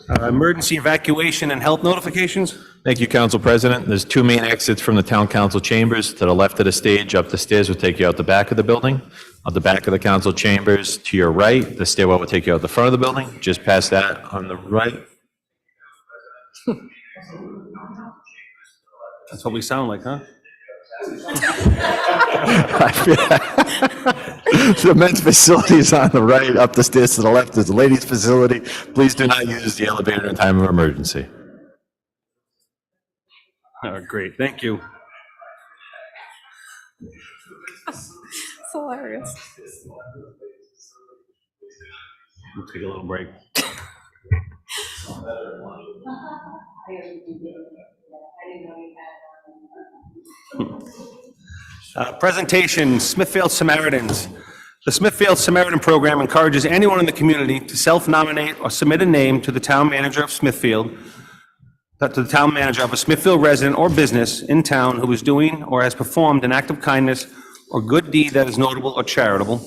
Emergency evacuation and health notifications. Thank you, Council President. There's two main exits from the Town Council chambers. To the left of the stage, up the stairs will take you out the back of the building. Out the back of the council chambers, to your right, the stairwell will take you out the front of the building. Just past that, on the right. That's what we sound like, huh? The men's facility is on the right. Up the stairs to the left is the ladies' facility. Please do not use the elevator in time of emergency. Great, thank you. It's hilarious. We'll take a little break. Presentation, Smithfield Samaritans. The Smithfield Samaritan Program encourages anyone in the community to self-nominate or submit a name to the town manager of Smithfield, to the town manager of a Smithfield resident or business in town who is doing or has performed an act of kindness or good deed that is notable or charitable.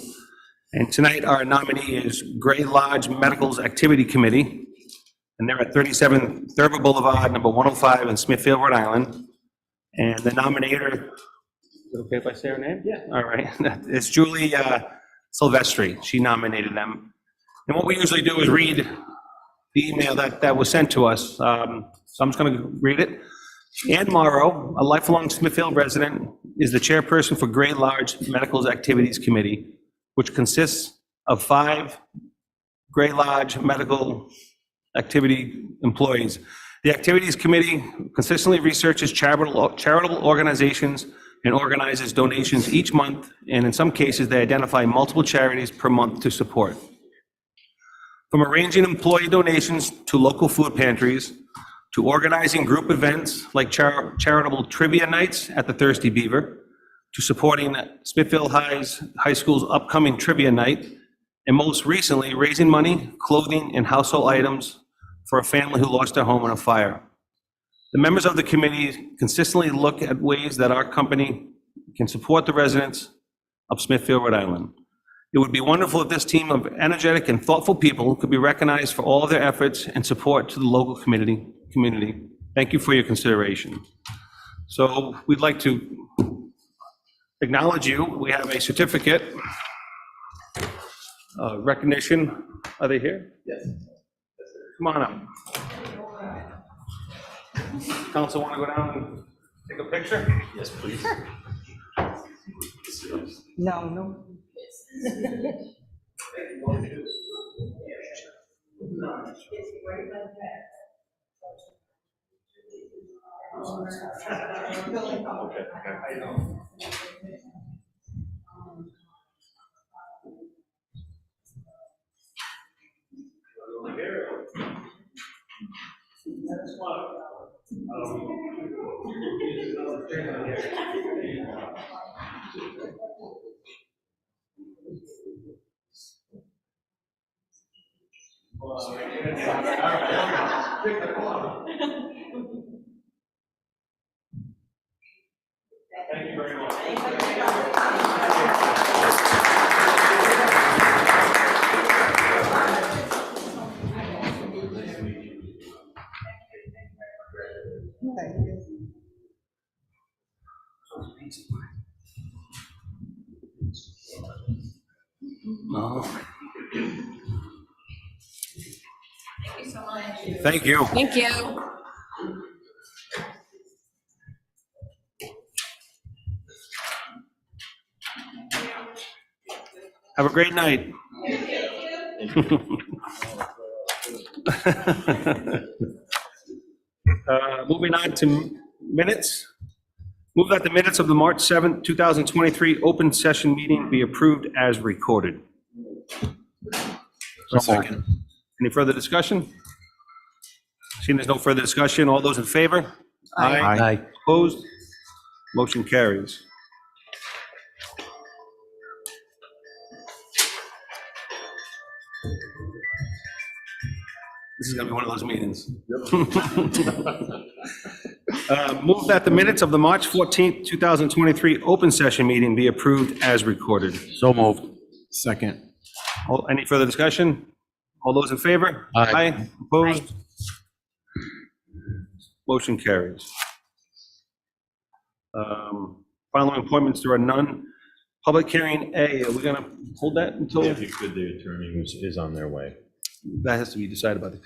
And tonight, our nominee is Gray Lodge Medical's Activity Committee, and they're at 37 Thurber Boulevard, number 105 in Smithfield, Rhode Island. And the nominator, is it okay if I say her name? Yeah. All right. It's Julie Silvestri. She nominated them. And what we usually do is read the email that was sent to us. So I'm just going to read it. Ann Morrow, a lifelong Smithfield resident, is the chairperson for Gray Lodge Medical's Activities Committee, which consists of 5 Gray Lodge Medical Activity employees. The Activities Committee consistently researches charitable organizations and organizes donations each month, and in some cases, they identify multiple charities per month to support. From arranging employee donations to local food pantries, to organizing group events like charitable trivia nights at the Thirsty Beaver, to supporting Smithfield High School's upcoming trivia night, and most recently, raising money, clothing, and household items for a family who lost their home in a fire. The members of the committee consistently look at ways that our company can support the residents of Smithfield, Rhode Island. It would be wonderful if this team of energetic and thoughtful people could be recognized for all of their efforts and support to the local community. Thank you for your consideration. So we'd like to acknowledge you. We have a certificate, recognition. Are they here? Yes. Come on up. Council, want to go down and take a picture? Yes, please. No. Thank you very much. Thank you. Thank you. Have a great night. Moving on to minutes. Move that the minutes of the March 7th, 2023 open session meeting be approved as recorded. A second. Any further discussion? Seeing there's no further discussion, all those in favor? Aye. Opposed? Motion carries. This is going to be one of those meetings. Move that the minutes of the March 14th, 2023 open session meeting be approved as recorded. So moved. Second. Any further discussion? All those in favor? Aye. Opposed? Motion carries. Following appointments, there are none. Public hearing A, are we going to hold that until, If you could, the attorney is on their way. that has to be decided by the,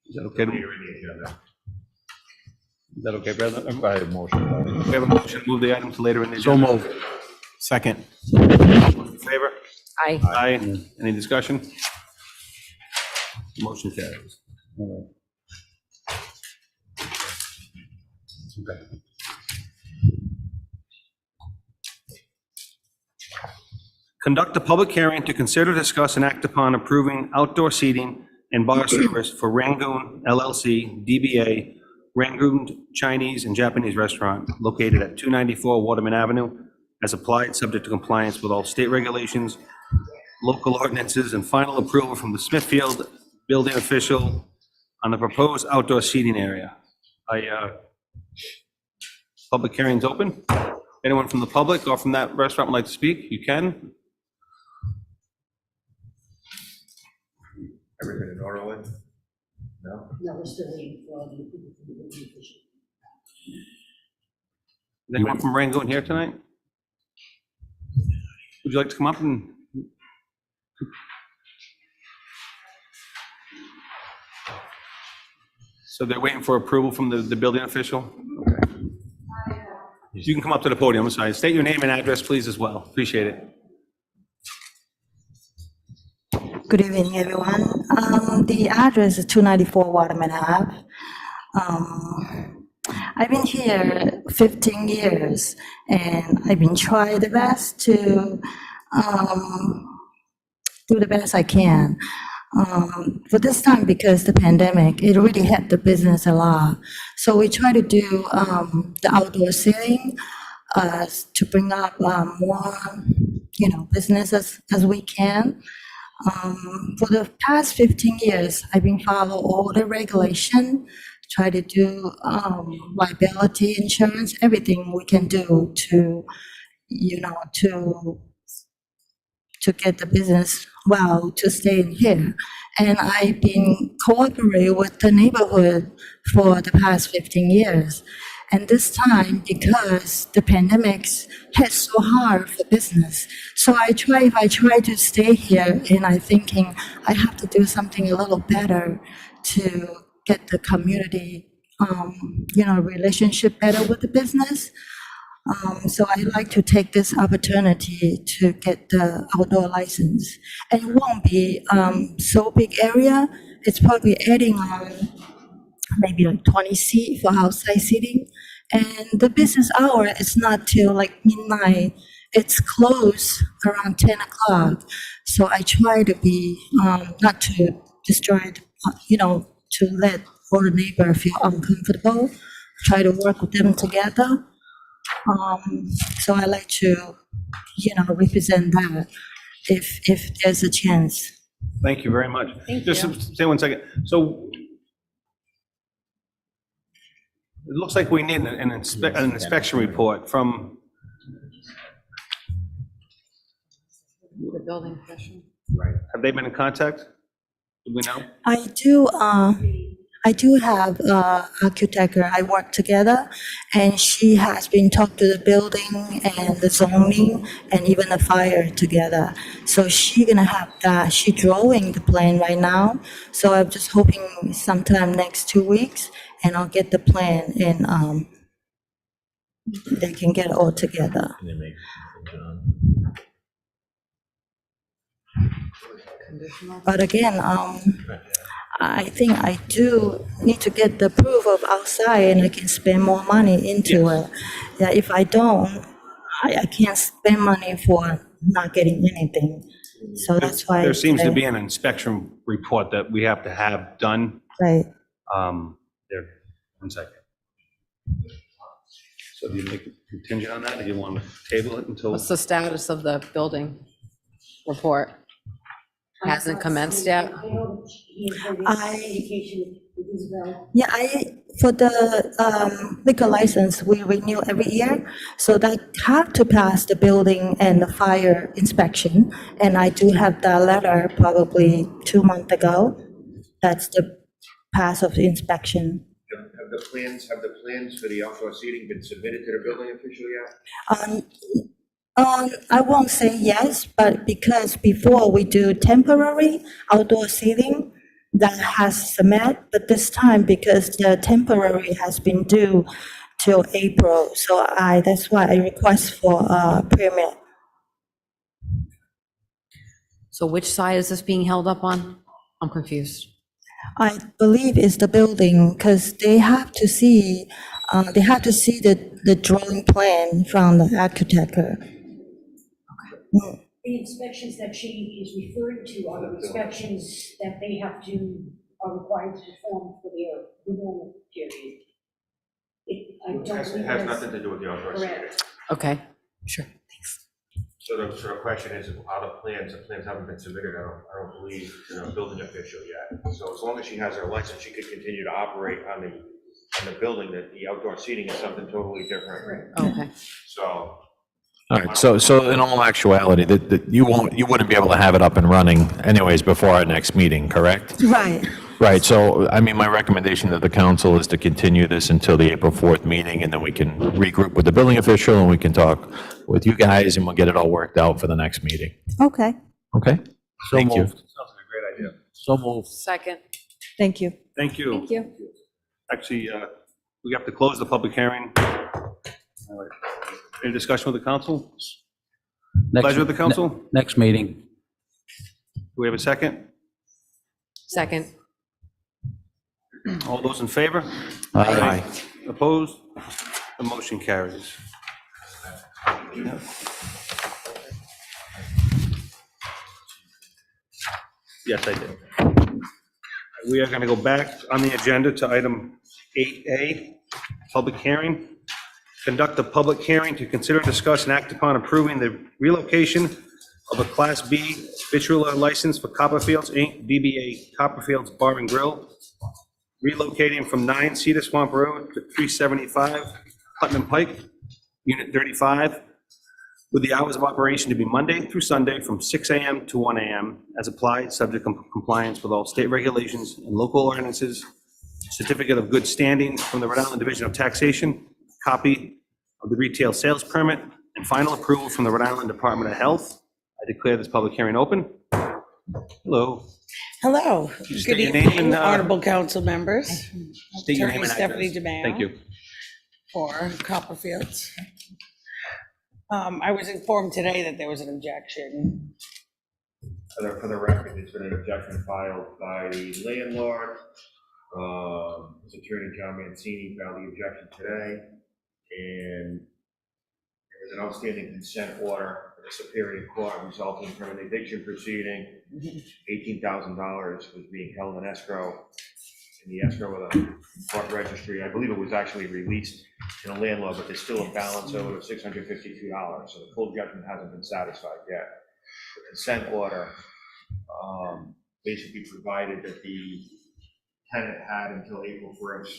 is that okay? Is that okay, Brad? By motion. We have a motion to move the item to later in the So agenda. moved. Second. In favor? Aye. Aye. Any discussion? Motion carries. All right. Okay. Conduct a public hearing to consider, discuss, and act upon approving outdoor seating and bar service for Rangoon LLC, DBA Rangoon Chinese and Japanese Restaurant located at 294 Waterman Avenue, as applied, subject to compliance with all state regulations, local ordinances, and final approval from the Smithfield building official on the proposed outdoor seating area. Public hearing's open. Anyone from the public or from that restaurant would like to speak? You can. Everything in order with? No? No, we're still waiting for all the approval from the building official. Is anyone from Rangoon here tonight? Would you like to come up and? So they're waiting for approval from the building official? Okay. You can come up to the podium, I'm sorry. State your name and address, please, as well. Appreciate it. Good evening, everyone. The address is 294 Waterman Ave. I've been here 15 years, and I've been trying the best to do the best I can. For this time, because the pandemic, it really hit the business a lot. So we try to do the outdoor seating to bring up more, business as we can. For the past 15 years, I've been following all the regulation, try to do liability insurance, everything we can do to, to get the business well, to stay in here. And I've been cooperating with the neighborhood for the past 15 years. And this time, because the pandemics hit so hard for business, so if I try to stay here, and I'm thinking I have to do something a little better to get the community, relationship better with the business. So I like to take this opportunity to get the outdoor license. And it won't be so big area. It's probably adding on maybe like 20 seats for outside seating. And the business hour is not till like midnight. It's closed around 10 o'clock. So I try to be, not to destroy, to let all the neighbors feel uncomfortable, try to work with them together. So I like to, represent that if there's a chance. Thank you very much. Just stay 1 second. So it looks like we need an inspection report from, The building official. have they been in contact? Do we know? I do have architect I work together, and she has been talking to the building and the zoning and even the fire together. So she gonna have that. She drawing the plan right now. So I'm just hoping sometime next 2 weeks, and I'll get the plan and they can get it all together. Can they make? But again, I think I do need to get the proof of outside, and I can spend more money into it. Yeah, if I don't, I can't spend money for not getting anything. So that's why. There seems to be an inspection report that we have to have done. Right. There, 1 second. So do you make it contingent on that, or do you want to table it until? What's the status of the building report? Hasn't commenced yet? I know he and her communication with Isabel. Yeah, for the liquor license, we renew every year. So that have to pass the building and the fire inspection. And I do have that letter probably 2 months ago. That's the pass of the inspection. Have the plans for the outdoor seating been submitted to the building official yet? I won't say yes, but because before we do temporary outdoor seating, that has submit, but this time because the temporary has been due till April, so that's why I request for a permit. So which side is this being held up on? I'm confused. I believe it's the building, because they have to see the drawing plan from the architect. The inspections that she is referring to are the inspections that they have to, are required to perform for their renewal period. I don't It has believe nothing to do with the outdoor seating. Correct. Okay, sure, thanks. So the question is, are the plans haven't been submitted, I don't believe, to the building official yet. So as long as she has her license, she could continue to operate on the building, that the outdoor seating is something totally different. Okay, So, All right, so in all actuality, that you wouldn't be able to have it up and running anyways before our next meeting, correct? Right. Right, so, I mean, my recommendation to the council is to continue this until the April 4th meeting, and then we can regroup with the building official, and we can talk with you guys, and we'll get it all worked out for the next meeting. Okay, Okay? So Thank you. moved. Sounds like a great idea. So moved. second. thank you. Thank you. Thank you. Actually, we have to close the public hearing. All right. Any discussion with the council? Next- Pleasure of the council? Next meeting. Do we have a second? Second. All those in favor? Aye. Opposed? The motion carries. Yes, I did. We are going to go back on the agenda to item 8A, public hearing. Conduct a public hearing to consider, discuss, and act upon approving the relocation of a Class B victualler license for Copperfields, Inc., DBA Copperfields Bar and Grill, relocating from 9 Cedar Swamp Road to 375 Putnam Pike, Unit 35, with the hours of operation to be Monday through Sunday from 6 a.m. to 1 a.m. as applied, subject to compliance with all state regulations and local ordinances. Certificate of good standing from the Rhode Island Division of Taxation, copy of the retail sales permit, and final approval from the Rhode Island Department of Health. I declare this public hearing open. Hello. Hello, you good state your name evening, and, honorable council members. State your name Attorney and Stephanie address. DeMayo. Thank you. For Copperfields. I was informed today that there was an objection. for the record, there's been an objection filed by the landlord. His attorney, John Mancini, filed the objection today, and there was an outstanding consent order for the Superior Court resulting from an eviction proceeding. $18,000 was being held in escrow, in the escrow of the court registry. I believe it was actually released to the landlord, but there's still a balance owed of $652, so the full judgment hasn't been satisfied yet. The consent order basically provided that the tenant had until April 1st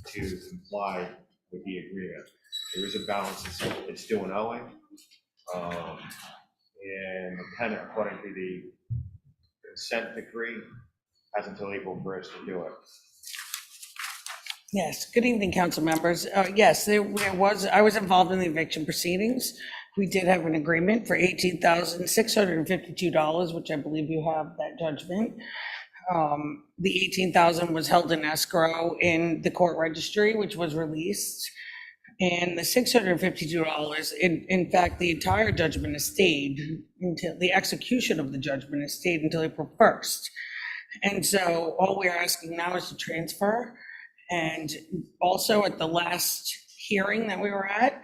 to comply with the agreement. There is a balance it's still an owing, and the tenant, according to the consent decree, has until April 1st to do it. Yes, good evening, council members. Yes, I was involved in the eviction proceedings. We did have an agreement for $18,652, which I believe you have that judgment. The $18,000 was held in escrow in the court registry, which was released. And the $652, in fact, the entire judgment has stayed until the execution of the judgment has stayed until April 1st. And so all we're asking now is to transfer. And also at the last hearing that we were at,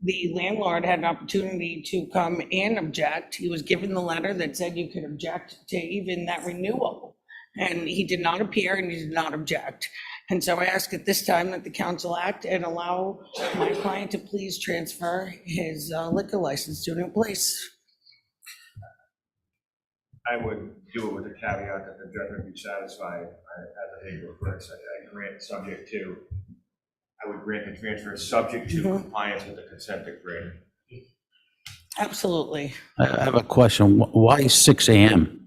the landlord had an opportunity to come and object. He was given the letter that said you could object to even that renewal. And he did not appear and he did not object. And so I ask at this time that the council act and allow my client to please transfer his liquor license to a new place. I would do it with the caveat that the judgment be satisfied as of April 1st. I would grant the transfer subject to compliance with the consent decree. Absolutely. I have a question. Why 6 a.m.?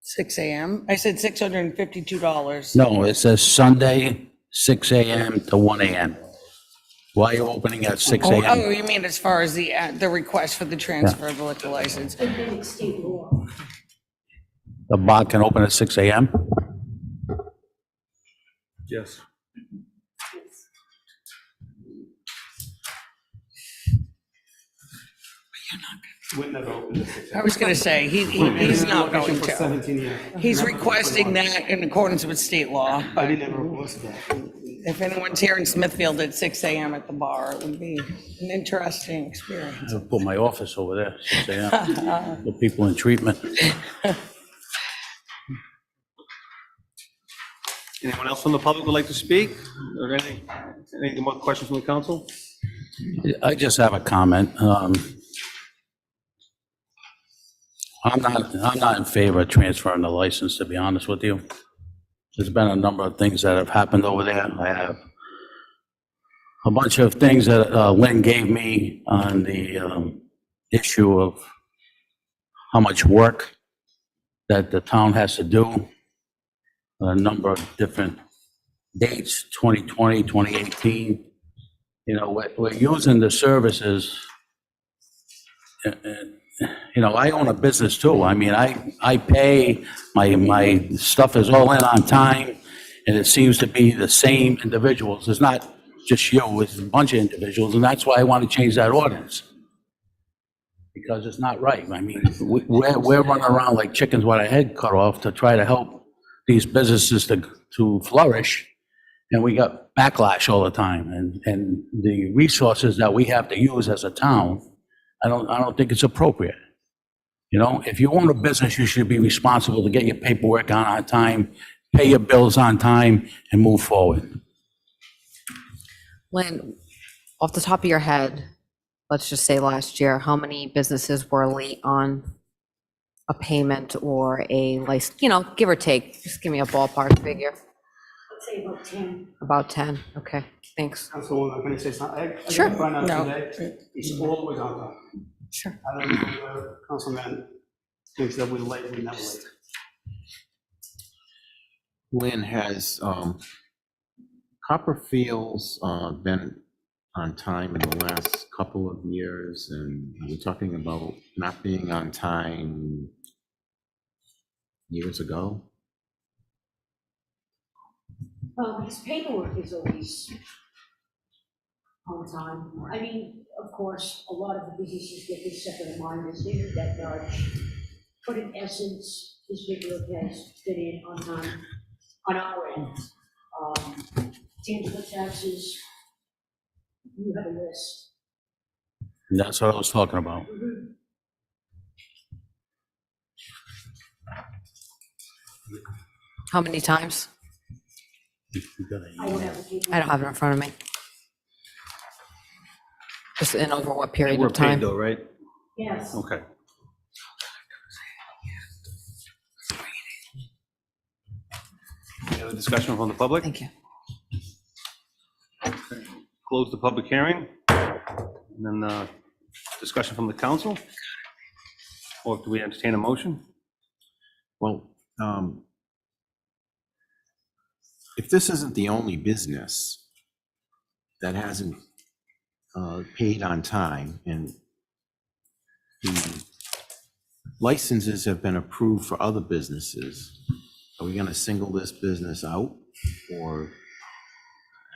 6 AM. I said $652. No, it says Sunday, 6 a.m. to 1 a.m. Why are you opening at 6 Oh, a.m.? you mean as far as the request for the transfer of the liquor license? And then it's state law. The bar can open at 6 a.m.? Yes. I was going to say, he's not going to. He's requesting that in accordance with state law. I didn't ever request that. If anyone's here in Smithfield at 6 AM at the bar, it would be an interesting experience. I'll put my office over there, 6 a.m. Put people in treatment. Anyone else from the public would like to speak? Or any more questions from the council? I just have a comment. I'm not in favor of transferring the license, to be honest with you. There's been a number of things that have happened over there. I have a bunch of things that Lynn gave me on the issue of how much work that the town has to do. A number of different dates, 2020, 2018. You know, we're using the services. You know, I own a business too. I mean, I pay, my stuff is all in on time, and it seems to be the same individuals. It's not just you, it's a bunch of individuals, and that's why I want to change that ordinance. Because it's not right. I mean, we're running around like chickens with our head cut off to try to help these businesses to flourish, and we got backlash all the time. And the resources that we have to use as a town, I don't think it's appropriate. You know, if you own a business, you should be responsible to get your paperwork on time, pay your bills on time, and move forward. Lynn, off the top of your head, let's just say last year, how many businesses were late on a payment or a license, you know, give or take? Just give me a ballpark figure. Let's say about 10. About 10, okay, thanks. Councilwoman, can I say something? I Sure. can find out No. today. It's always on time. Sure. I don't know whether Councilman thinks that we're late, we're never late. Lynn, has Copperfield's been on time in the last couple of years? And we're talking about not being on time years ago? His paperwork is always on time. I mean, of course, a lot of the businesses get this second reminders, they do that nudge. But in essence, his paperwork has been in on time, on our end. Tangible taxes, you have a list. And that's what I was talking about. How many times? I don't have the paperwork. I don't have it in front of me. Just in over what period We're of paid time? though, right? Yes. Okay. Any other discussion from the public? Thank you. Close the public hearing. And then discussion from the council? Or do we entertain a motion? Well, if this isn't the only business that hasn't paid on time, and the licenses have been approved for other businesses, are we going to single this business out? Or,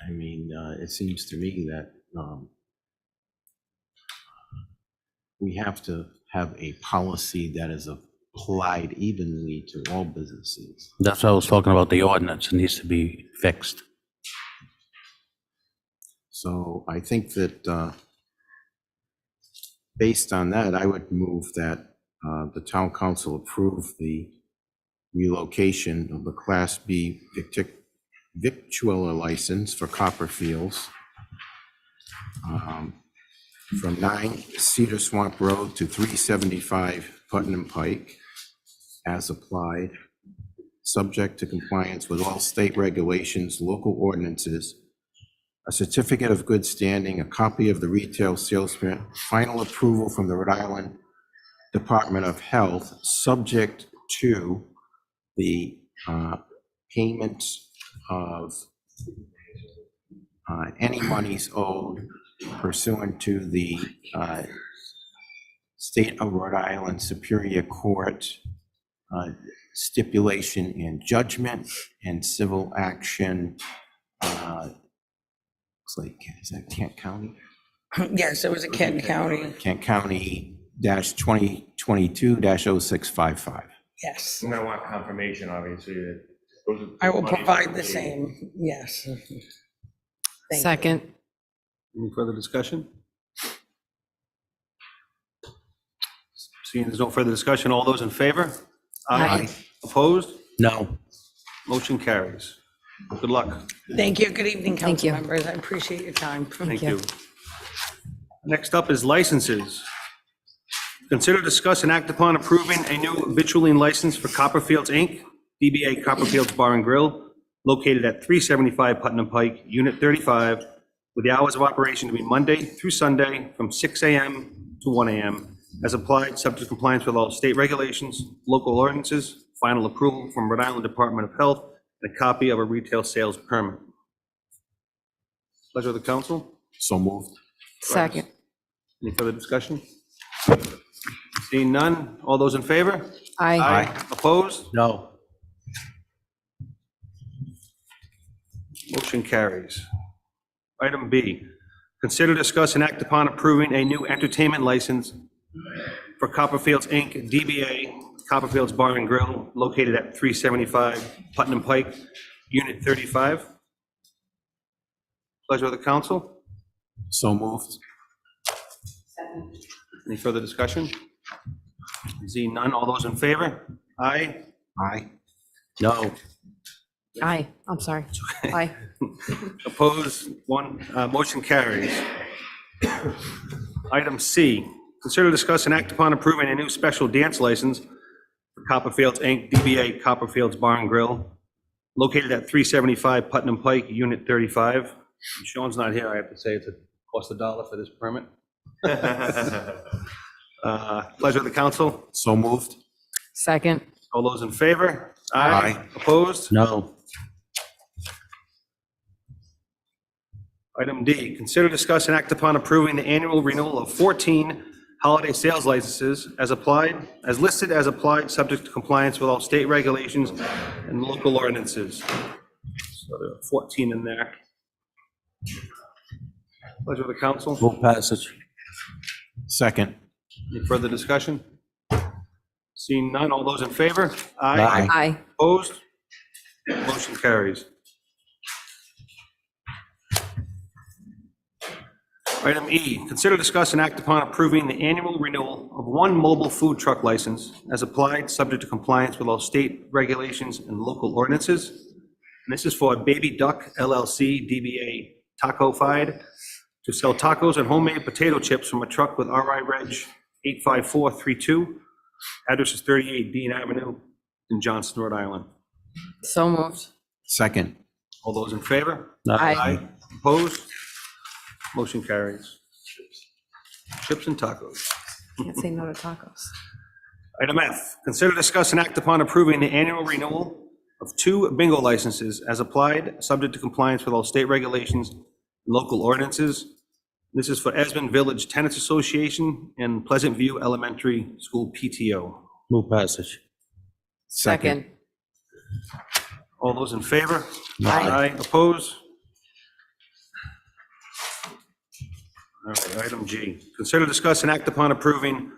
I mean, it seems to me that we have to have a policy that is applied evenly to all businesses. That's what I was talking about, the ordinance. It needs to be fixed. So I think that based on that, I would move that the town council approve the relocation of the Class B victualler license for Copperfields from 9 Cedar Swamp Road to 375 Putnam Pike as applied, subject to compliance with all state regulations, local ordinances, a certificate of good standing, a copy of the retail salesman, final approval from the Rhode Island Department of Health, subject to the payment of any monies owed pursuant to the State of Rhode Island Superior Court stipulation and judgment and civil action. Looks like, is that Kent County? Yes, it was a Kent County, Kent County dash 2022-0655. yes. I'm gonna want confirmation, obviously, that those are. I will monies provide the paid. same, yes. Thank you. Second. Any further discussion? Seeing there's no further discussion, all those in favor? Aye. Opposed? No. Motion carries. Good luck. Thank you. Good evening, Thank council you. members. I appreciate your time. Thank you. you. Next up is licenses. Consider, discuss, and act upon approving a new victualling license for Copperfields, Inc., DBA Copperfields Bar and Grill, located at 375 Putnam Pike, Unit 35, with the hours of operation to be Monday through Sunday from 6 a.m. to 1 a.m., as applied, subject to compliance with all state regulations, local ordinances, final approval from Rhode Island Department of Health, and a copy of a retail sales permit. Pleasure of the council. So moved. Second. Any further discussion? Seeing none, all those in favor? Aye. Opposed? No. Motion carries. Item B, consider, discuss, and act upon approving a new entertainment license for Copperfields, Inc., DBA Copperfields Bar and Grill, located at 375 Putnam Pike, Unit 35. Pleasure of the council. So moved. Any further discussion? Seeing none, all those in favor? Aye. Aye. No. Aye. I'm sorry. Aye. Opposed? One. Motion carries. Item C, consider, discuss, and act upon approving a new special dance license for Copperfields, Inc., DBA Copperfields Bar and Grill, located at 375 Putnam Pike, Unit 35. Sean's not here, I have to say, it's a cost $1 for this permit. Pleasure of the council. So moved. Second. All those in favor? Aye. Opposed? No. Item D, consider, discuss, and act upon approving the annual renewal of 14 holiday sales licenses as applied, as listed as applied, subject to compliance with all state regulations and local ordinances. So there are 14 in there. Pleasure of the council. Move passage. Second. Any further discussion? Seeing none, all those in favor? Aye. Aye. Opposed? Motion carries. Item E, consider, discuss, and act upon approving the annual renewal of one mobile food truck license as applied, subject to compliance with all state regulations and local ordinances. And this is for Baby Duck LLC, DBA Taco Fied, to sell tacos and homemade potato chips from a truck with RI Reg 85432. Address is 38 Dean Avenue in Johnston, Rhode Island. So moved. Second. All those in favor? Aye. Opposed? Motion carries. Chips and tacos. Can't say no to tacos. Item F, consider, discuss, and act upon approving the annual renewal of 2 bingo licenses as applied, subject to compliance with all state regulations and local ordinances. This is for Esmond Village Tenants Association and Pleasant View Elementary School PTO. Move passage. Second. All those in favor? Aye. Opposed? All right, item G, consider, discuss, and act upon approving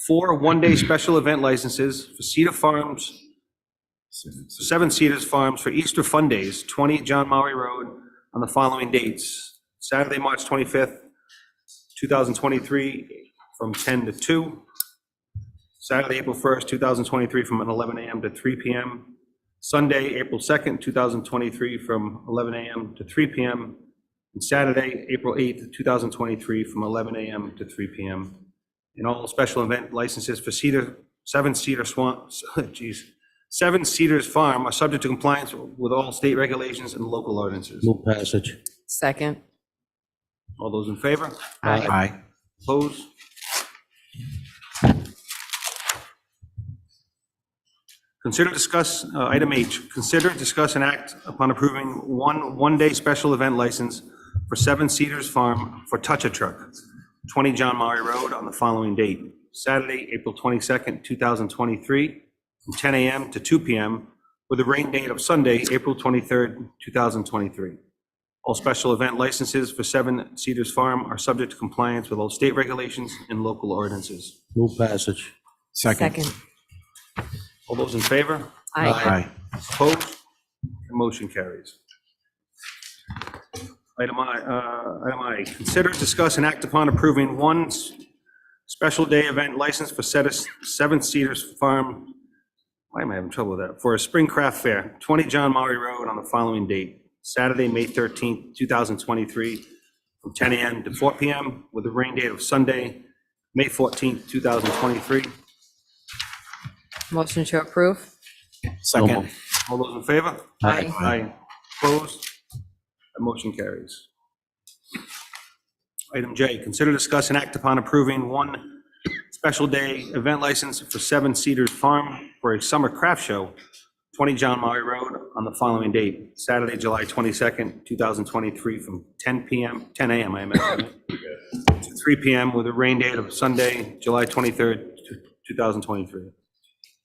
4 one-day special event licenses for Cedar Farms, 7 Cedars Farms for Easter Fun Days, 20 John Maury Road, on the following dates: Saturday, March 25th, 2023, from 10 to 2. Saturday, April 1st, 2023, from 11 a.m. to 3 p.m. Sunday, April 2nd, 2023, from 11 a.m. to 3 p.m. And Saturday, April 8th, 2023, from 11 a.m. to 3 p.m. And all special event licenses for 7 Cedars Farm are subject to compliance with all state regulations and local ordinances. Move passage. Second. All those in favor? Aye. Aye. Opposed? Item H, consider, discuss, and act upon approving one-day special event license for 7 Cedars Farm for Touch-A-Truck, 20 John Murray Road, on the following date: Saturday, April 22nd, 2023, from 10 a.m. to 2 p.m., with a rain date of Sunday, April 23rd, 2023. All special event licenses for 7 Cedars Farm are subject to compliance with all state regulations and local ordinances. Move passage. Second. All those in favor? Aye. Opposed? The motion carries. Item I, consider, discuss, and act upon approving one special day event license for 7 Cedars Farm, why am I having trouble with that? For a spring craft fair, 20 John Murray Road, on the following date: Saturday, May 13th, 2023, from 10 a.m. to 4 p.m., with a rain date of Sunday, May 14th, 2023. Motion to approve? Second. All those in favor? Aye. Aye. Opposed? The motion carries. Item J, consider, discuss, and act upon approving one special day event license for 7 Cedars Farm for a summer craft show, 20 John Murray Road, on the following date: Saturday, July 22nd, 2023, from 10 a.m., I imagine, to 3 p.m., with a rain date of Sunday, July 23rd, 2023.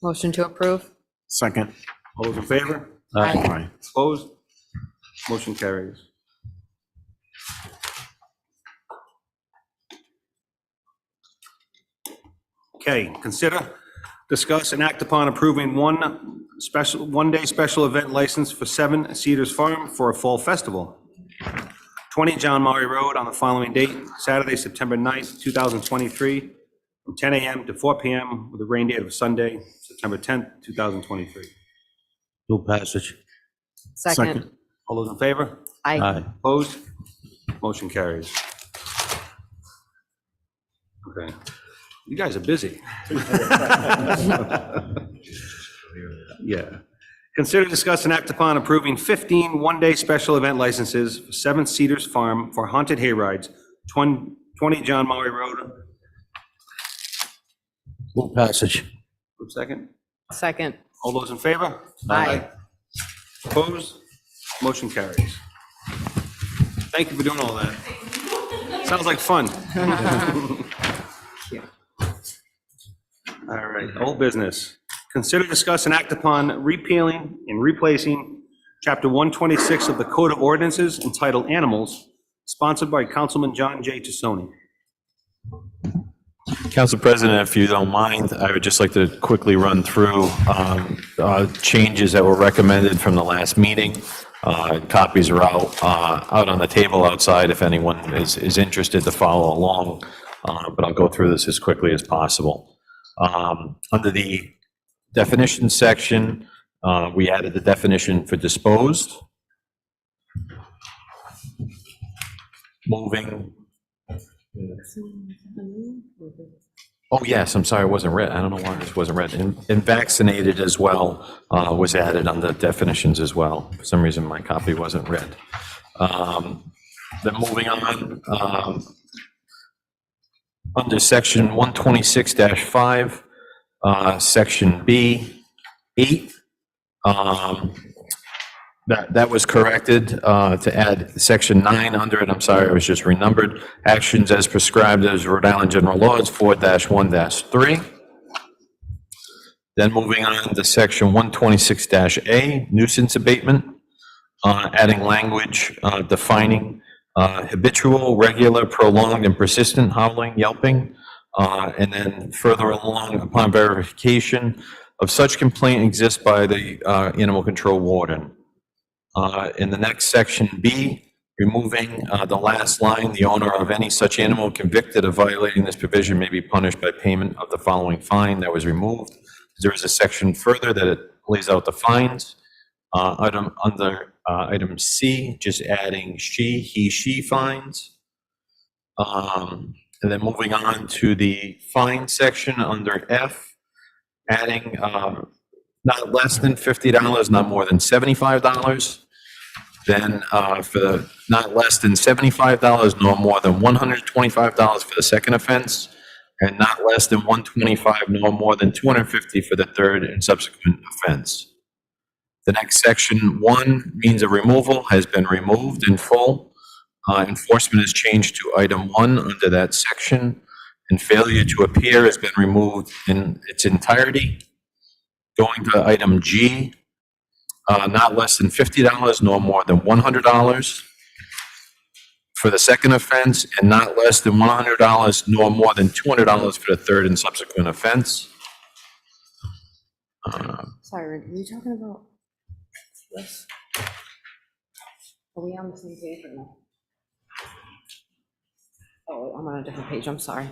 Motion to approve? Second. All those in favor? Aye. Opposed? Motion carries. Okay, consider, discuss, and act upon approving one-day special event license for 7 Cedars Farm for a fall festival, 20 John Murray Road, on the following date: Saturday, September 9th, 2023, from 10 a.m. to 4 p.m., with a rain date of Sunday, September 10th, 2023. Move passage. Second. All those in favor? Aye. Opposed? Motion carries. Okay. You guys are busy. Yeah. Consider, discuss, and act upon approving 15 one-day special event licenses for 7 Cedars Farm for haunted hayrides, 20 John Murray Road. Move passage. Second. Second. All those in favor? Aye. Opposed? Motion carries. Thank you for doing all that. Sounds like fun. All right, old business. Consider, discuss, and act upon repealing and replacing Chapter 126 of the Code of Ordinances entitled Animals, sponsored by Councilman John J. Tassoni. Council President, if you don't mind, I would just like to quickly run through changes that were recommended from the last meeting. Copies are out on the table outside if anyone is interested to follow along, but I'll go through this as quickly as possible. Under the definition section, we added the definition for disposed. Moving. Oh, yes, I'm sorry, it wasn't read. I don't know why this wasn't read. And vaccinated as well was added on the definitions as well. For some reason, my copy wasn't read. Then moving on, under section 126-5, section B, 8, that was corrected to add section 9 under it. I'm sorry, it was just renumbered. Actions as prescribed as Rhode Island General Laws 4-1-3. Then moving on to section 126-A, nuisance abatement, adding language defining habitual, regular, prolonged, and persistent howling, yelping. And then further along, upon verification of such complaint exists by the animal control warden. In the next section B, removing the last line, the owner of any such animal convicted of violating this provision may be punished by payment of the following fine. That was removed. There is a section further that it lays out the fines. Under item C, just adding she, he, she fines. And then moving on to the fine section under F, adding not less than $50, not more than $75. Then for the not less than $75, no more than $125 for the second offense. and not less than 125 nor more than 250 for the third and subsequent offense. The next section 1, means of removal, has been removed in full. Enforcement is changed to item 1 under that section, and failure to appear has been removed in its entirety. Going to item G, not less than $50 nor more than $100 for the second offense, and not less than $100 nor more than $200 for the third and subsequent offense. Sorry, were you talking about this? Are we on the same page or no? Oh, I'm on a different page, I'm sorry.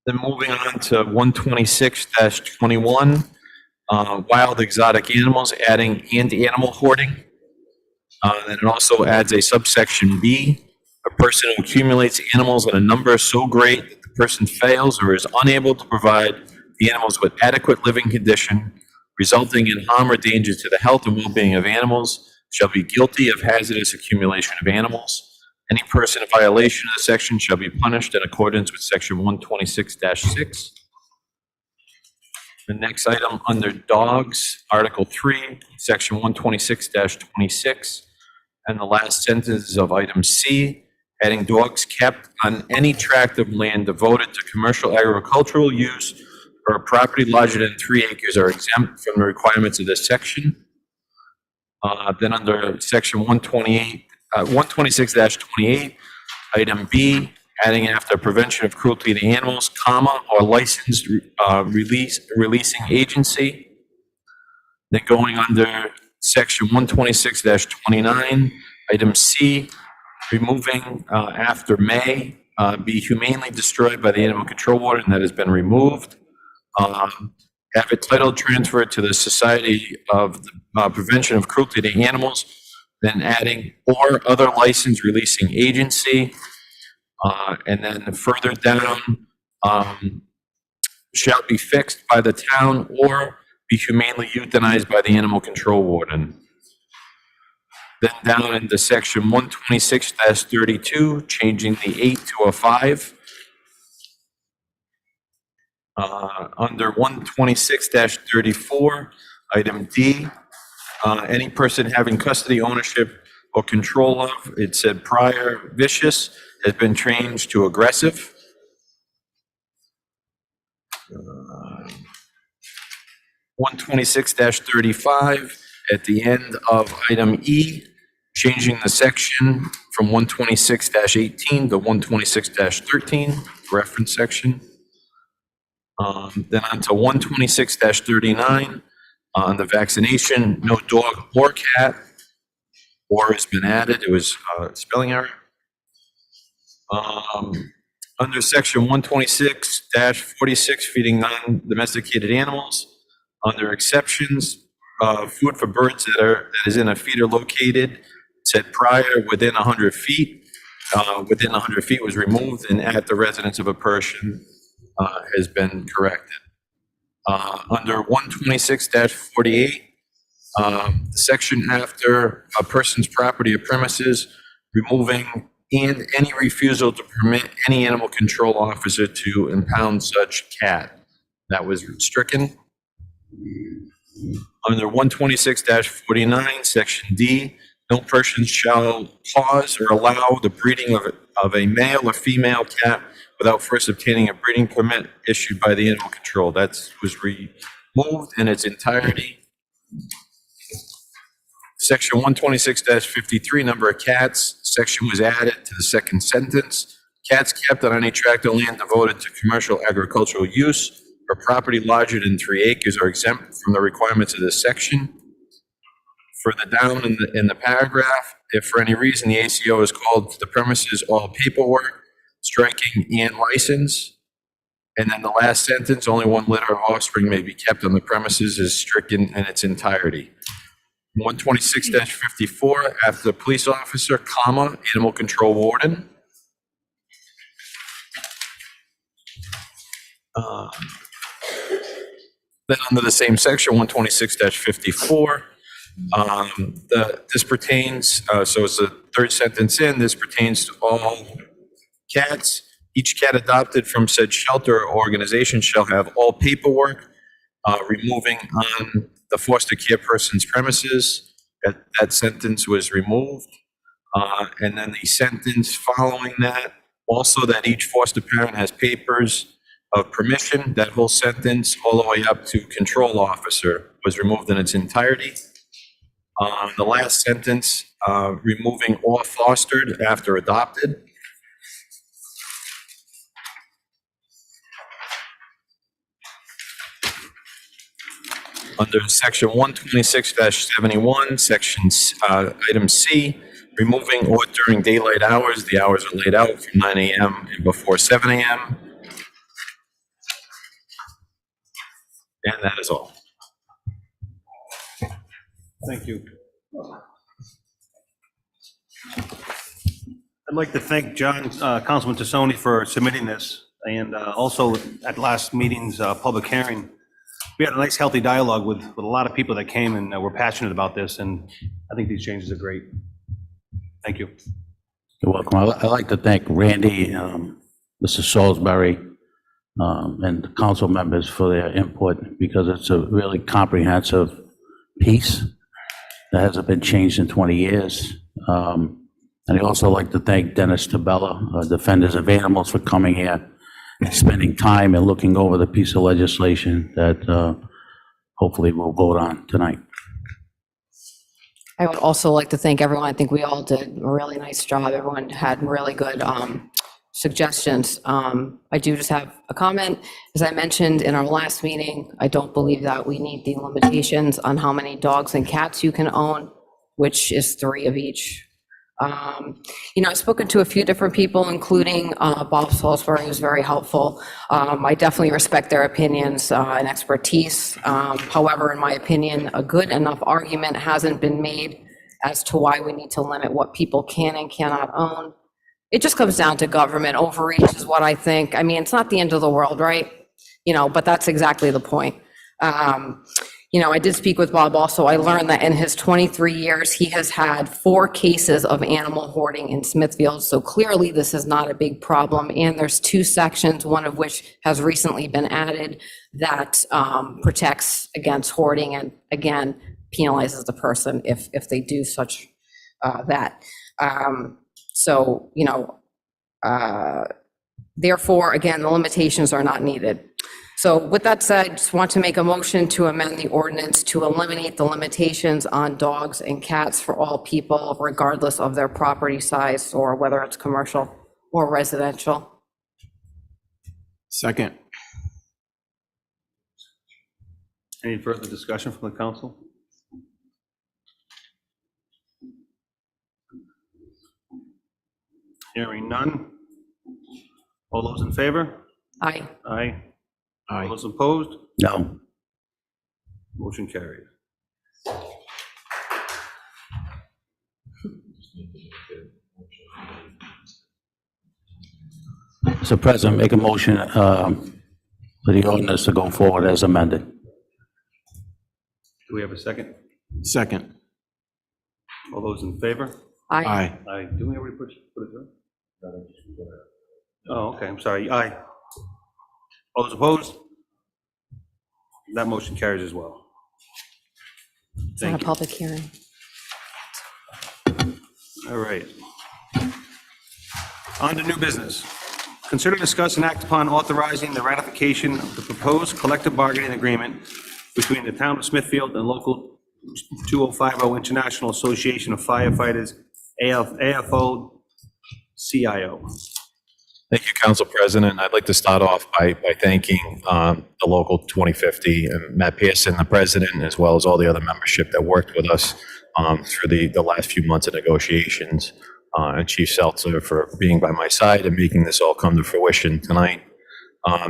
Then moving on to 126-21, wild exotic animals, adding and animal hoarding. And it also adds a subsection B, a person who accumulates animals in a number so great that the person fails or is unable to provide the animals with adequate living condition, resulting in harm or danger to the health and well-being of animals, shall be guilty of hazardous accumulation of animals. Any person in violation of the section shall be punished in accordance with section 126-6. The next item under dogs, Article 3, section 126-26, and the last sentence of item C, adding dogs kept on any tract of land devoted to commercial agricultural use or property larger than 3 acres are exempt from the requirements of this section. Then under section 126-28, item B, adding after prevention of cruelty to animals, comma, or licensed releasing agency. Then going under section 126-29, item C, removing after may be humanely destroyed by the animal control warden, that has been removed. Have it title transferred to the Society of the Prevention of Cruelty to Animals, then adding or other licensed releasing agency. And then further down, shall be fixed by the town or be humanely euthanized by the animal control warden. Then down into section 126-32, changing the 8 to a 5. Under 126-34, item D, any person having custody, ownership, or control of, it said prior vicious, has been changed to aggressive. 126-35, at the end of item E, changing the section from 126-18 to 126-13, reference section. Then on to 126-39, on the vaccination, no dog or cat, or has been added, it was a spelling error. Under section 126-46, feeding non-domesticated animals, under exceptions, food for birds that is in a feeder located, said prior within 100 feet, within 100 feet was removed, and at the residence of a person has been corrected. Under 126-48, the section after a person's property or premises, removing and any refusal to permit any animal control officer to impound such cat. That was stricken. Under 126-49, section D, no person shall cause or allow the breeding of a male or female cat without first obtaining a breeding permit issued by the animal control. That was removed in its entirety. Section 126-53, number of cats, section was added to the second sentence. Cats kept on any tract of land devoted to commercial agricultural use or property larger than 3 acres are exempt from the requirements of this section. Further down in the paragraph, if for any reason the ACO is called to the premises, all paperwork, striking and license. And then the last sentence, only one litter of offspring may be kept on the premises, is stricken in its entirety. 126-54, after the police officer, comma, animal control warden. Then under the same section, 126-54, This pertains, so it's the third sentence in, this pertains to all cats. Each cat adopted from said shelter or organization shall have all paperwork removing on the foster care person's premises. That sentence was removed. And then the sentence following that, also that each foster parent has papers of permission. That whole sentence, all the way up to control officer, was removed in its entirety. The last sentence, removing or fostered after adopted. Under section 126-71, sections, item C, removing or during daylight hours, the hours are laid out from 9 a.m. and before 7 a.m. And that is all. Thank you. I'd like to thank John, Councilman Tassoni for submitting this, and also at last meeting's public hearing. We had a nice, healthy dialogue with a lot of people that came and were passionate about this, and I think these changes are great. Thank you. You're welcome. I'd like to thank Randy, Mr. Salisbury, and the council members for their input, because it's a really comprehensive piece that hasn't been changed in 20 years. And I'd also like to thank Dennis Tabella, Defenders of Animals, for coming here and spending time and looking over the piece of legislation that hopefully we'll vote on tonight. I would also like to thank everyone. I think we all did a really nice job. Everyone had really good suggestions. I do just have a comment. As I mentioned in our last meeting, I don't believe that we need the limitations on how many dogs and cats you can own, which is 3 of each. I've spoken to a few different people, including Bob Salisbury, who's very helpful. I definitely respect their opinions and expertise. However, in my opinion, a good enough argument hasn't been made as to why we need to limit what people can and cannot own. It just comes down to government overreach is what I think. I mean, it's not the end of the world, right? But that's exactly the point. I did speak with Bob also. I learned that in his 23 years, he has had 4 cases of animal hoarding in Smithfield. So clearly this is not a big problem. And there's 2 sections, one of which has recently been added, that protects against hoarding and, again, penalizes the person if they do such that. Therefore, again, the limitations are not needed. So with that said, I just want to make a motion to amend the ordinance to eliminate the limitations on dogs and cats for all people, regardless of their property size or whether it's commercial or residential. Second. Any further discussion from the council? Hearing none. All those in favor? Aye. Aye. All Aye. those opposed? No. Motion carried. Mr. President, make a motion for the ordinance to go forward as amended. Do we have a second? Second. All those in favor? Aye. Aye. Aye. Do we already put it through? Oh, okay, I'm sorry. Aye. All those opposed? That motion carries as well. It's not a Thank you. public hearing. All right. On to new business. Consider, discuss, and act upon authorizing the ratification of the proposed collective bargaining agreement between the town of Smithfield and local 2050 International Association of Firefighters, AFO-CIO. Thank you, Council President. I'd like to start off by thanking the local 2050 and Matt Pearson, the president, as well as all the other membership that worked with us through the last few months of negotiations, and Chief Seltzer for being by my side and making this all come to fruition tonight.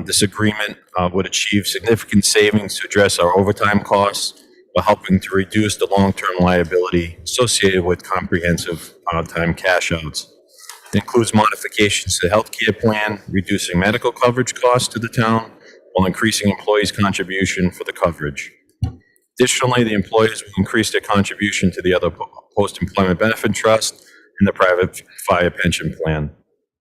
This agreement would achieve significant savings to address our overtime costs while helping to reduce the long-term liability associated with comprehensive time cash outs. It includes modifications to the healthcare plan, reducing medical coverage costs to the town while increasing employees' contribution for the coverage. Additionally, the employees will increase their contribution to the other post-employment benefit trust and the private fire pension plan.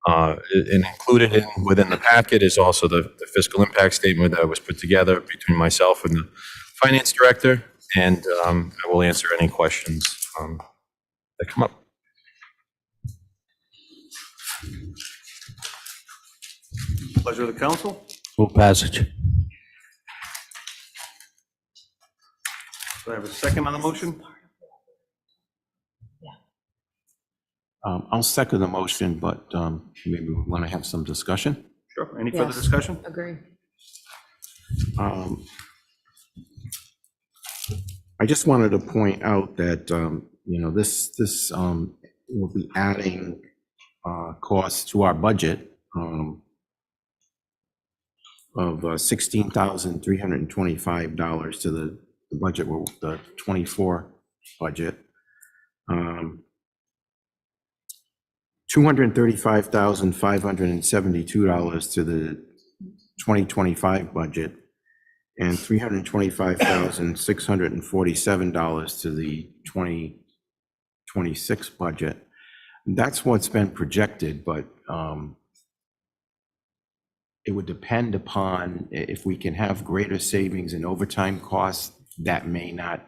And included within the packet is also the fiscal impact statement that was put together between myself and the finance director, and I will answer any questions that come up. Pleasure of the council. Move passage. Do I have a second on the motion? I'll second the motion, but maybe we want to have some discussion. Sure. Any further Yes. discussion? Agree. I just wanted to point out that, this will be adding costs to our budget of $16,325 to the budget, the 24 budget. $235,572 to the 2025 budget, and $325,647 to the 2026 budget. That's what's been projected, but it would depend upon if we can have greater savings in overtime costs. That may not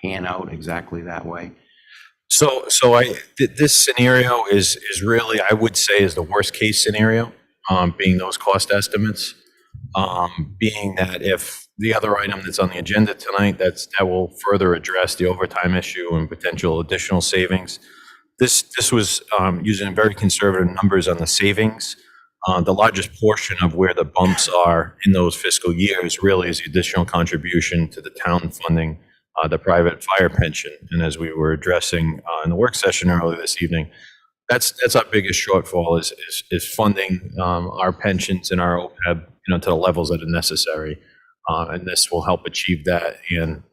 pan out exactly that way. So this scenario is really, I would say, is the worst case scenario, being those cost estimates. Being that if the other item that's on the agenda tonight, that will further address the overtime issue and potential additional savings. This was using very conservative numbers on the savings. The largest portion of where the bumps are in those fiscal years really is the additional contribution to the town funding the private fire pension. And as we were addressing in the work session earlier this evening, that's our biggest shortfall is funding our pensions and our OPEB, to the levels that are necessary. And this will help achieve that and,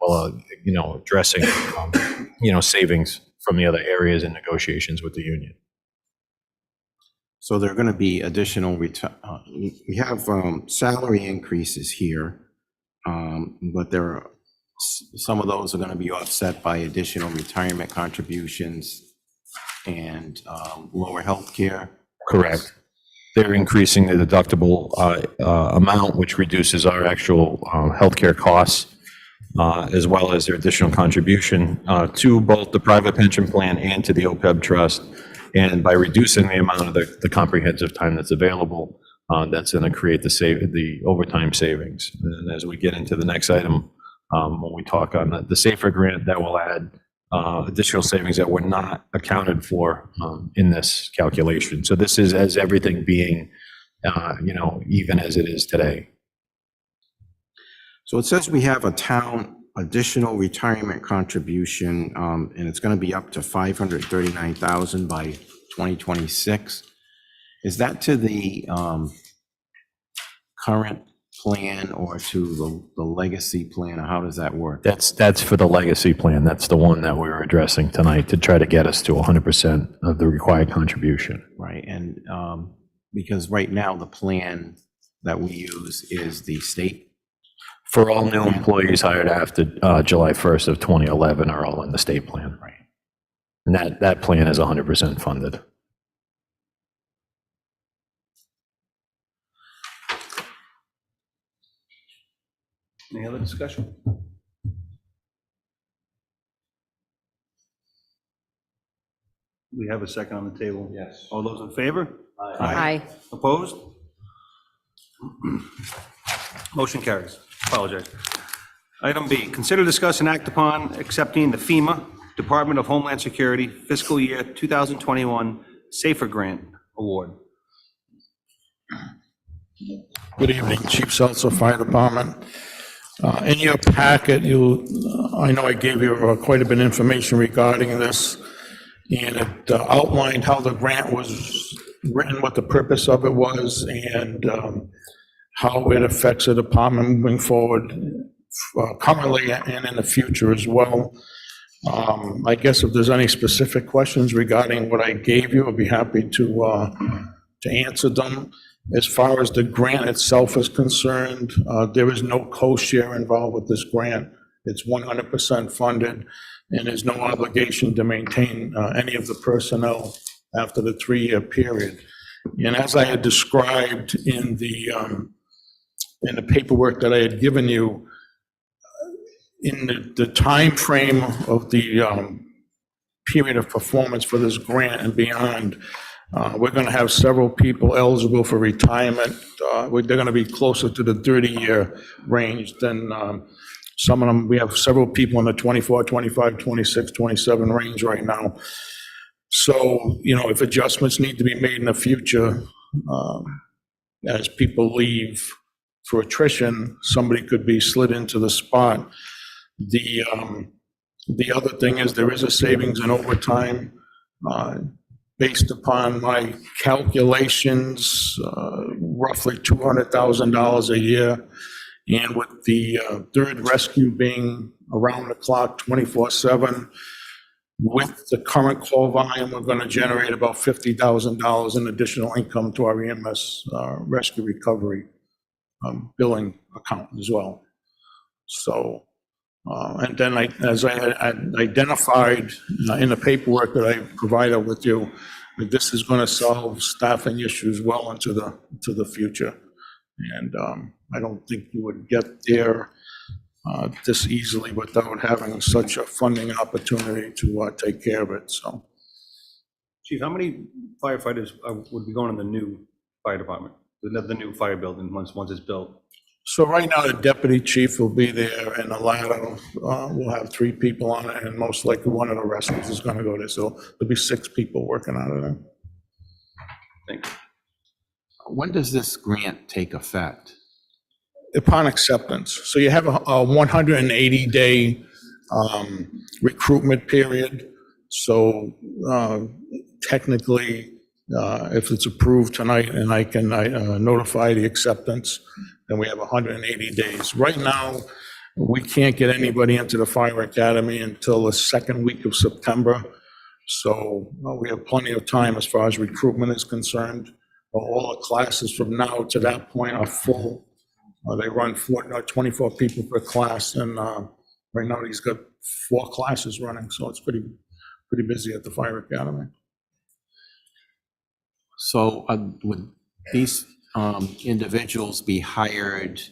addressing, savings from the other areas in negotiations with the union. So there are going to be additional, we have salary increases here, but there are, some of those are going to be offset by additional retirement contributions and lower health care. Correct. They're increasing the deductible amount, which reduces our actual healthcare costs, as well as their additional contribution to both the private pension plan and to the OPEB trust. And by reducing the amount of the comprehensive time that's available, that's going to create the overtime savings. And as we get into the next item, when we talk on the SAFER grant, that will add additional savings that were not accounted for in this calculation. So this is as everything being, even as it is today. So it says we have a town additional retirement contribution, and it's going to be up to $539,000 by 2026. Is that to the current plan or to the legacy plan, or how does that work? That's for the legacy plan. That's the one that we were addressing tonight to try to get us to 100% of the required contribution. Right, and because right now the plan that we use is the state. For all new employees hired after July 1st of 2011 are all in the state plan. Right. And that plan is 100% funded. Any other discussion? We have a second on the table. Yes. All those in favor? Aye. Opposed? Motion carries. Apologize. Item B, consider, discuss, and act upon accepting the FEMA Department of Homeland Security Fiscal Year 2021 SAFER Grant Award. Good evening, Chief Seltzer, Fire Department. In your packet, I know I gave you quite a bit of information regarding this, and it outlined how the grant was written, what the purpose of it was, and how it affects the department moving forward, currently and in the future as well. I guess if there's any specific questions regarding what I gave you, I'd be happy to answer them. As far as the grant itself is concerned, there is no co-share involved with this grant. It's 100% funded, and there's no obligation to maintain any of the personnel after the 3-year period. And as I had described in the paperwork that I had given you, in the time frame of the period of performance for this grant and beyond, we're going to have several people eligible for retirement. They're going to be closer to the 30-year range than some of them. We have several people in the 24, 25, 26, 27 range right now. So, if adjustments need to be made in the future, as people leave for attrition, somebody could be slid into the spot. The other thing is there is a savings in overtime. Based upon my calculations, roughly $200,000 a year. And with the third rescue being around the clock 24/7, with the current call volume, we're going to generate about $50,000 in additional income to our EMS rescue recovery billing account as well. So, and then as I had identified in the paperwork that I provided with you, that this is going to solve staffing issues well into the future. And I don't think you would get there this easily without having such a funding opportunity to take care of it, so. Chief, how many firefighters would be going in the new fire department, the new fire building once it's built? So right now, the deputy chief will be there, and the ladder will have 3 people on it, and most likely one of the rescues is going to go there. So there'll be 6 people working out of there. Thank you. When does this grant take effect? Upon acceptance. So you have a 180-day recruitment period. So technically, if it's approved tonight and I can notify the acceptance, then we have 180 days. Right now, we can't get anybody into the fire academy until the second week of September. So we have plenty of time as far as recruitment is concerned. All the classes from now to that point are full. They run 24 people per class, and right now he's got 4 classes running, so it's pretty busy at the fire academy. So would these individuals be hired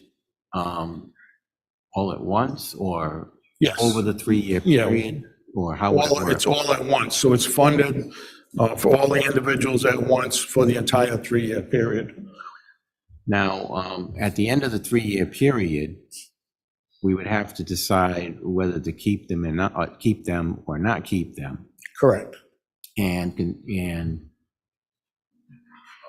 all at once, or Yes. over the 3-year Yeah. period? Or how would it work? It's all at once, so it's funded for all the individuals at once for the entire 3-year period. Now, at the end of the 3-year period, we would have to decide whether to keep them and not keep them or not keep them. Correct. And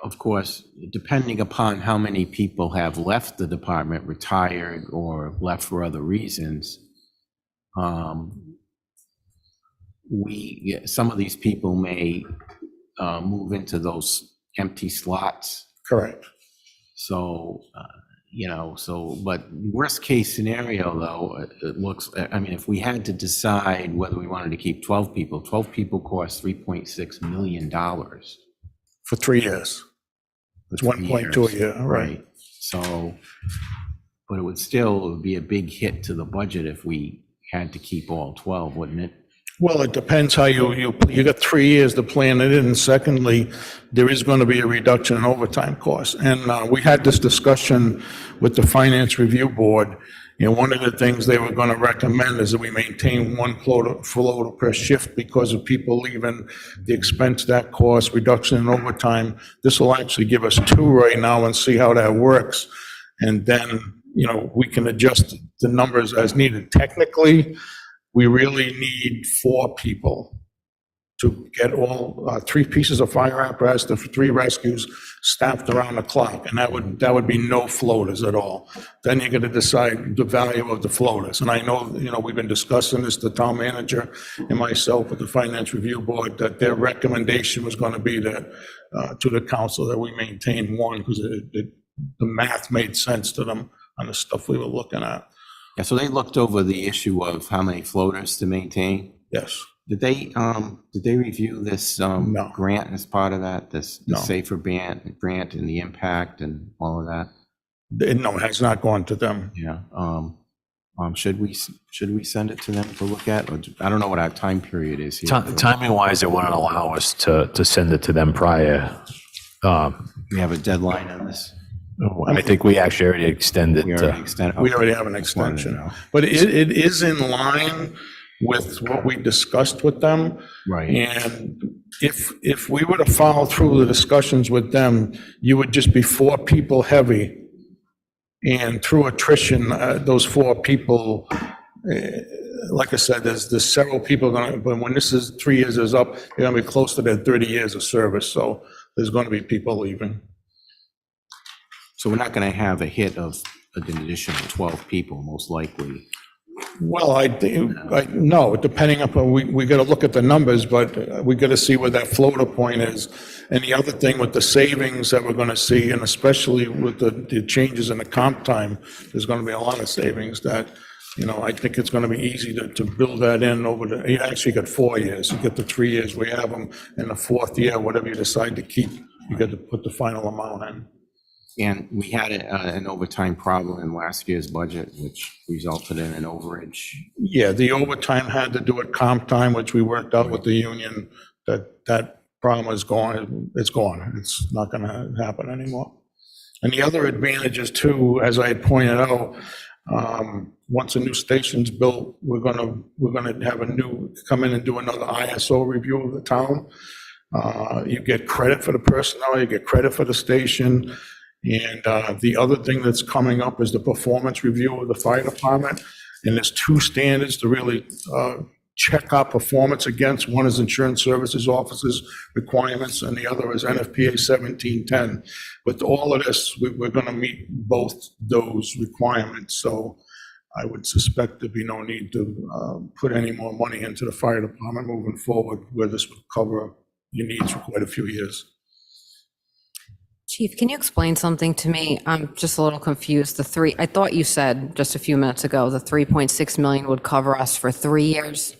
of course, depending upon how many people have left the department, retired or left for other reasons, some of these people may move into those empty slots. Correct. So, but worst case scenario though, it looks, if we had to decide whether we wanted to keep 12 people cost $3.6 million. For 3 years. It's 1.2 a year, right. So, but it would be a big hit to the budget if we had to keep all 12, wouldn't it? Well, it depends how you got 3 years to plan it in. And secondly, there is going to be a reduction in overtime costs. And we had this discussion with the Finance Review Board. One of the things they were going to recommend is that we maintain 1 floater per shift because of people leaving, the expense that costs, reduction in overtime. This will actually give us 2 right now and see how that works. And then, we can adjust the numbers as needed. Technically, we really need 4 people to get all 3 pieces of fire apparatus, the 3 rescues staffed around the clock, and that would be no floaters at all. Then you're going to decide the value of the floaters. And I know, we've been discussing this, the town manager and myself with the Finance Review Board, that their recommendation was going to be that to the council that we maintain 1 because the math made sense to them on the stuff we were looking at. Yeah, so they looked over the issue of how many floaters to maintain. Yes. Did they review this No. grant as part of that, the No. Safer grant and the impact and all of that? No, it has not gone to them. Yeah. Should we send it to them to look at? Or I don't know what our time period is here. Timing wise, it wouldn't allow us to send it to them prior. We have a deadline on this. I think we actually already extended. We already extended. We already have an Just wanted to extension. know. But it is in line with what we discussed with them. Right. And if we were to follow through the discussions with them, you would just be 4 people heavy. And through attrition, those 4 people, like I said, there's several people going, but when this is 3 years is up, they're going to be close to their 30 years of service. So there's going to be people leaving. So we're not going to have a hit of an additional 12 people, most likely. Well, no, depending upon, we got to look at the numbers, but we got to see where that floater point is. And the other thing with the savings that we're going to see, and especially with the changes in the comp time, there's going to be a lot of savings that, I think it's going to be easy to build that in over you actually got 4 years. You get the 3 years, we have them, in the 4th year, whatever you decide to keep, you got to put the final amount in. And we had an overtime problem in last year's budget, which resulted in an overage. Yeah, the overtime had to do with comp time, which we worked out with the union, that problem is gone. It's gone. It's not going to happen anymore. And the other advantages too, as I had pointed out, once a new station's built, we're going to have come in and do another ISO review of the town. You get credit for the personnel, you get credit for the station. And the other thing that's coming up is the performance review of the fire department. And there's 2 standards to really check our performance against. One is Insurance Services Office's requirements, and the other is NFPA 1710. With all of this, we're going to meet both those requirements. So I would suspect there'd be no need to put any more money into the fire department moving forward, where this would cover your needs for quite a few years. Chief, can you explain something to me? I'm just a little confused. I thought you said just a few minutes ago, the 3.6 million would cover us for 3 years.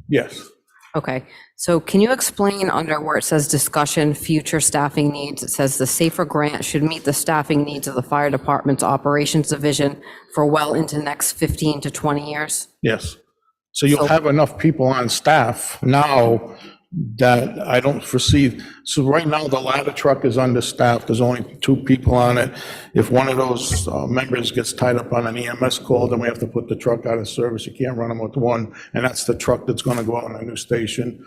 Yes. Okay, so can you explain under where it says discussion, future staffing needs, it says the SAFER grant should meet the staffing needs of the fire department's operations division for well into the next 15 to 20 years? Yes. So you'll have enough people on staff now that I don't foresee. So right now, the ladder truck is understaffed. There's only 2 people on it. If one of those members gets tied up on an EMS call, then we have to put the truck out of service. You can't run them with one, and that's the truck that's going to go out on a new station.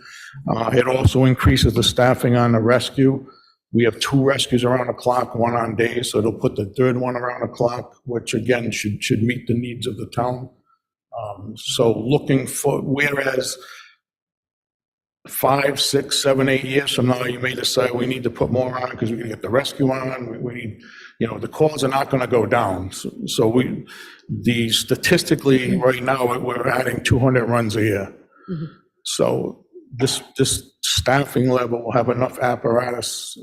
It also increases the staffing on the rescue. We have 2 rescues around the clock, 1 on days, so it'll put the 3rd one around the clock, which again should meet the needs of the town. So looking for, whereas 5, 6, 7, 8 years from now, you may decide we need to put more on because we're going to get the rescue on. We need, the calls are not going to go down. So statistically right now, we're adding 200 runs a year. Mm-hmm. So this staffing level will have enough apparatus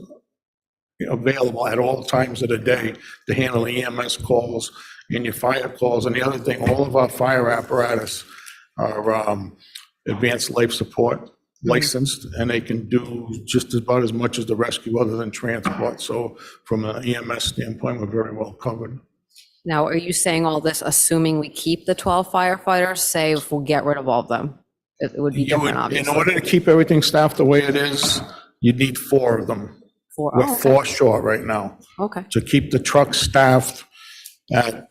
available at all times of the day to handle EMS calls and your fire calls. And the other thing, all of our fire apparatus are advanced life support licensed, and they can do just about as much as the rescue other than transport. So from an EMS standpoint, we're very well covered. Now, are you saying all this assuming we keep the 12 firefighters? Say if we'll get rid of all of them, it would be different, obviously. In order to keep everything staffed the way it is, you need 4 of them. We're 4 short right now. Okay. To keep the truck staffed at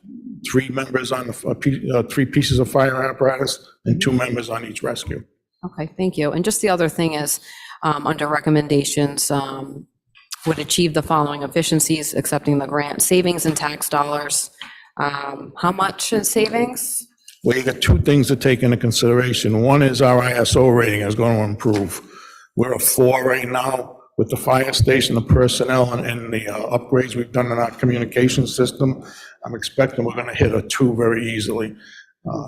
3 members on the 3 pieces of fire apparatus and 2 members on each rescue. Okay, thank you. And just the other thing is, under recommendations, would achieve the following efficiencies, accepting the grant, savings in tax dollars. How much in savings? Well, you got 2 things to take into consideration. One is our ISO rating is going to improve. We're a 4 right now with the fire station, the personnel, and the upgrades we've done in our communication system. I'm expecting we're going to hit a 2 very easily.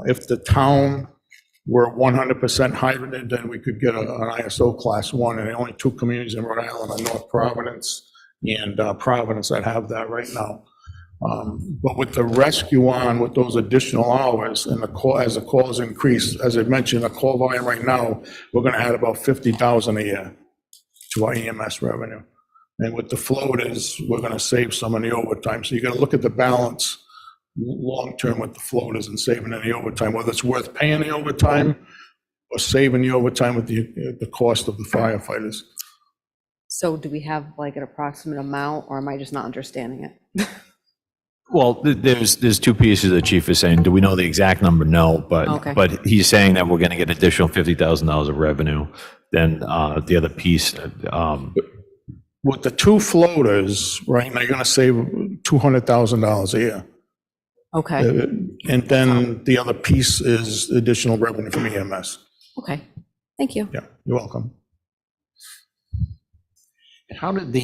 If the town were 100% hybrid, then we could get an ISO class 1, and the only 2 communities in Rhode Island are North Providence and Providence that have that right now. But with the rescue on, with those additional hours and the call, as the calls increase, as I mentioned, the call volume right now, we're gonna add about 50,000 a year to our EMS revenue. And with the floaters, we're gonna save some of the overtime. So you gotta look at the balance long-term with the floaters and saving any overtime, whether it's worth paying the overtime or saving the overtime with the cost of the firefighters. So do we have like an approximate amount, or am I just not understanding it? Well, there's two pieces the chief is saying. Do we know the exact number? No, Okay. but he's saying that we're going to get additional $50,000 of revenue. Then the other piece, With the two floaters, right, now you're gonna save $200,000 a year. Okay, And then the other piece is additional revenue from EMS. okay, thank you. Yeah, you're welcome. How did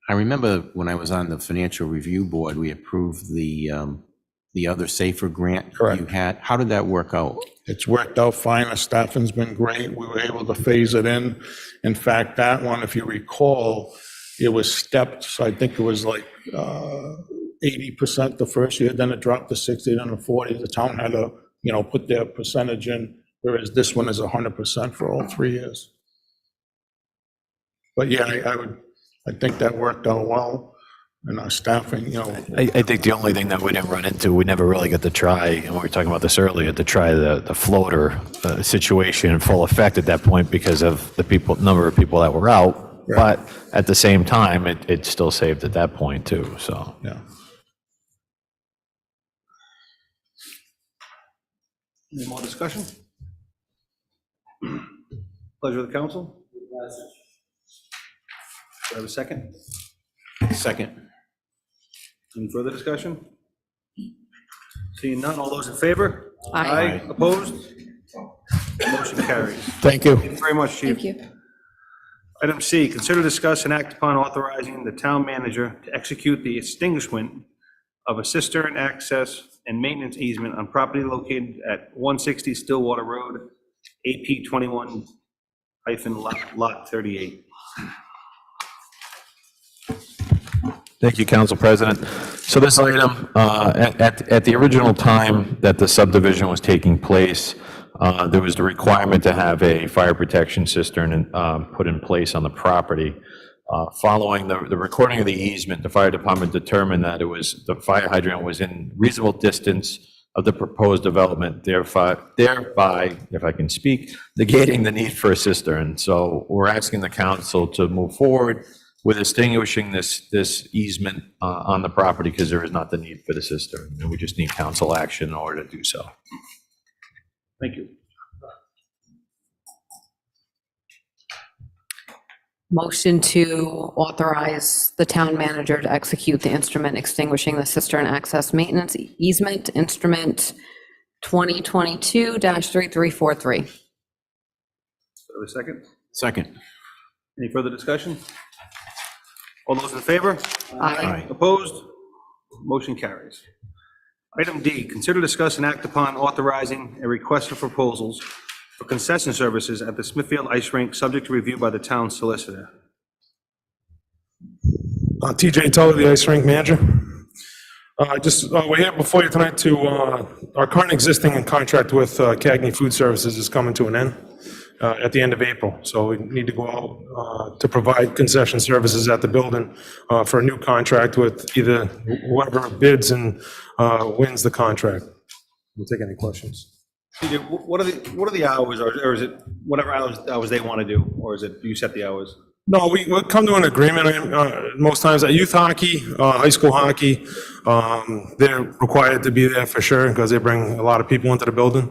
I remember when I was on the Financial Review Board, we approved the other SAFER grant Correct. you had. How did that work out? It's worked out fine, the staffing's been great, we were able to phase it in. In fact, that one, if you recall, it was stepped, so I think it was like 80% the first year, then it dropped to 60, then to 40. The town had to, put their percentage in, whereas this one is 100% for all 3 years. But yeah, I think that worked out well. And our staffing, I think the only thing that we didn't run into, we never really got to try, and we were talking about this earlier, to try the floater situation in full effect at that point because of the number of people that were out. Right. But at the same time, it still saved at that point too, so. yeah. Any more discussion? Pleasure of the council. Do I have a second? Second. Any further discussion? Seeing none, all those in favor? Aye. Opposed? Motion carries. Thank you. Thank you very much, Chief. Thank you. Item C, consider, discuss, and act upon authorizing the town manager to execute the extinguishment of a cistern access and maintenance easement on property located at 160 Stillwater Road, AP 21-lot 38. Thank you, Council President. So this item, at the original time that the subdivision was taking place, there was the requirement to have a fire protection cistern put in place on the property. Following the recording of the easement, the fire department determined that the fire hydrant was in reasonable distance of the proposed development, thereby, if I can speak, negating the need for a cistern. So we're asking the council to move forward with extinguishing this easement on the property because there is not the need for the cistern, and we just need council action in order to do so. Thank you. Motion to authorize the town manager to execute the instrument extinguishing the cistern access maintenance easement, instrument 2022-3343. Do I have a second? Second. Any further discussion? All those in favor? Aye. Opposed? Motion carries. Item D, consider, discuss, and act upon authorizing a request for proposals for concession services at the Smithfield Ice Rink, subject to review by the town solicitor. TJ Tully, the ice rink manager. We're here before you tonight to, our current existing contract with Cagney Food Services is coming to an end at the end of April. So we need to go out to provide concession services at the building for a new contract with either whoever bids and wins the contract. We'll take any questions. What are the hours, or is it whatever hours they want to do, or is it you set the hours? No, we'll come to an agreement, most times at youth hockey, high school hockey, they're required to be there for sure, because they bring a lot of people into the building.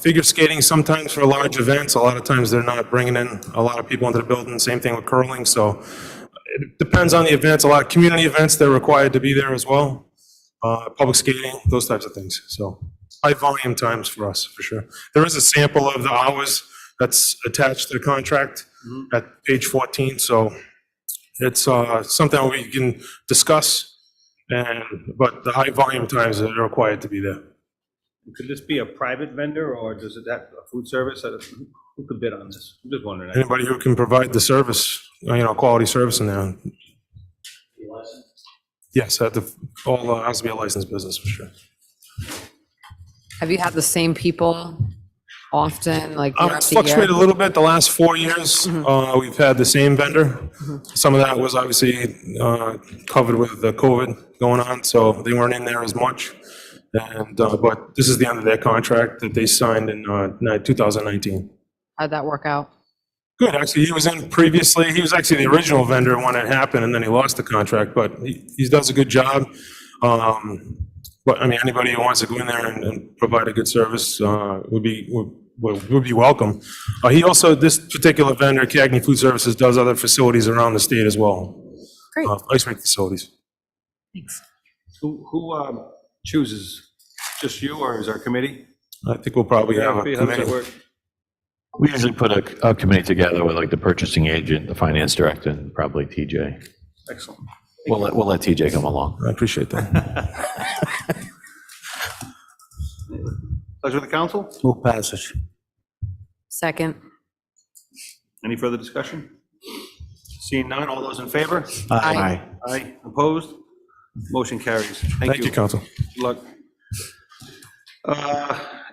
Figure skating, sometimes for large events, a lot of times they're not bringing in a lot of people into the building, same thing with curling, so it depends on the events, a lot of community events, they're required to be there as well, public skating, those types of things, so high volume times for us, for sure. There is a sample of the hours that's attached to the contract at page 14, so it's something we can discuss, but the high volume times are required to be there. Could this be a private vendor, or does it have a food service? Who could bid on this? I'm just wondering. Anybody who can provide the service, quality service in there. Yes, has to be a licensed business for sure. Have you had the same people often, like year It's after year? fluctuated a little bit the last 4 years. We've had the same vendor. Some of that was obviously covered with the COVID going on, so they weren't in there as much. And, but this is the end of their contract that they signed in 2019. How'd that work out? Good, actually, he was in previously, he was actually the original vendor when it happened, and then he lost the contract, but he does a good job. But, I mean, anybody who wants to go in there and provide a good service would be welcome. He also, this particular vendor, Cagney Food Services, does other facilities around the state as well. Great. Ice rink facilities. Thanks. Who chooses? Just you, or is our committee? I think we'll probably have a How does that committee. work? We usually put a committee together with like the purchasing agent, the finance director, and probably TJ. Excellent. We'll let TJ come along. I appreciate that. Pleasure of the council? Move passage. Second. Any further discussion? Seeing none, all those in favor? Aye. Aye, opposed? Motion carries. Thank you, council. Good luck.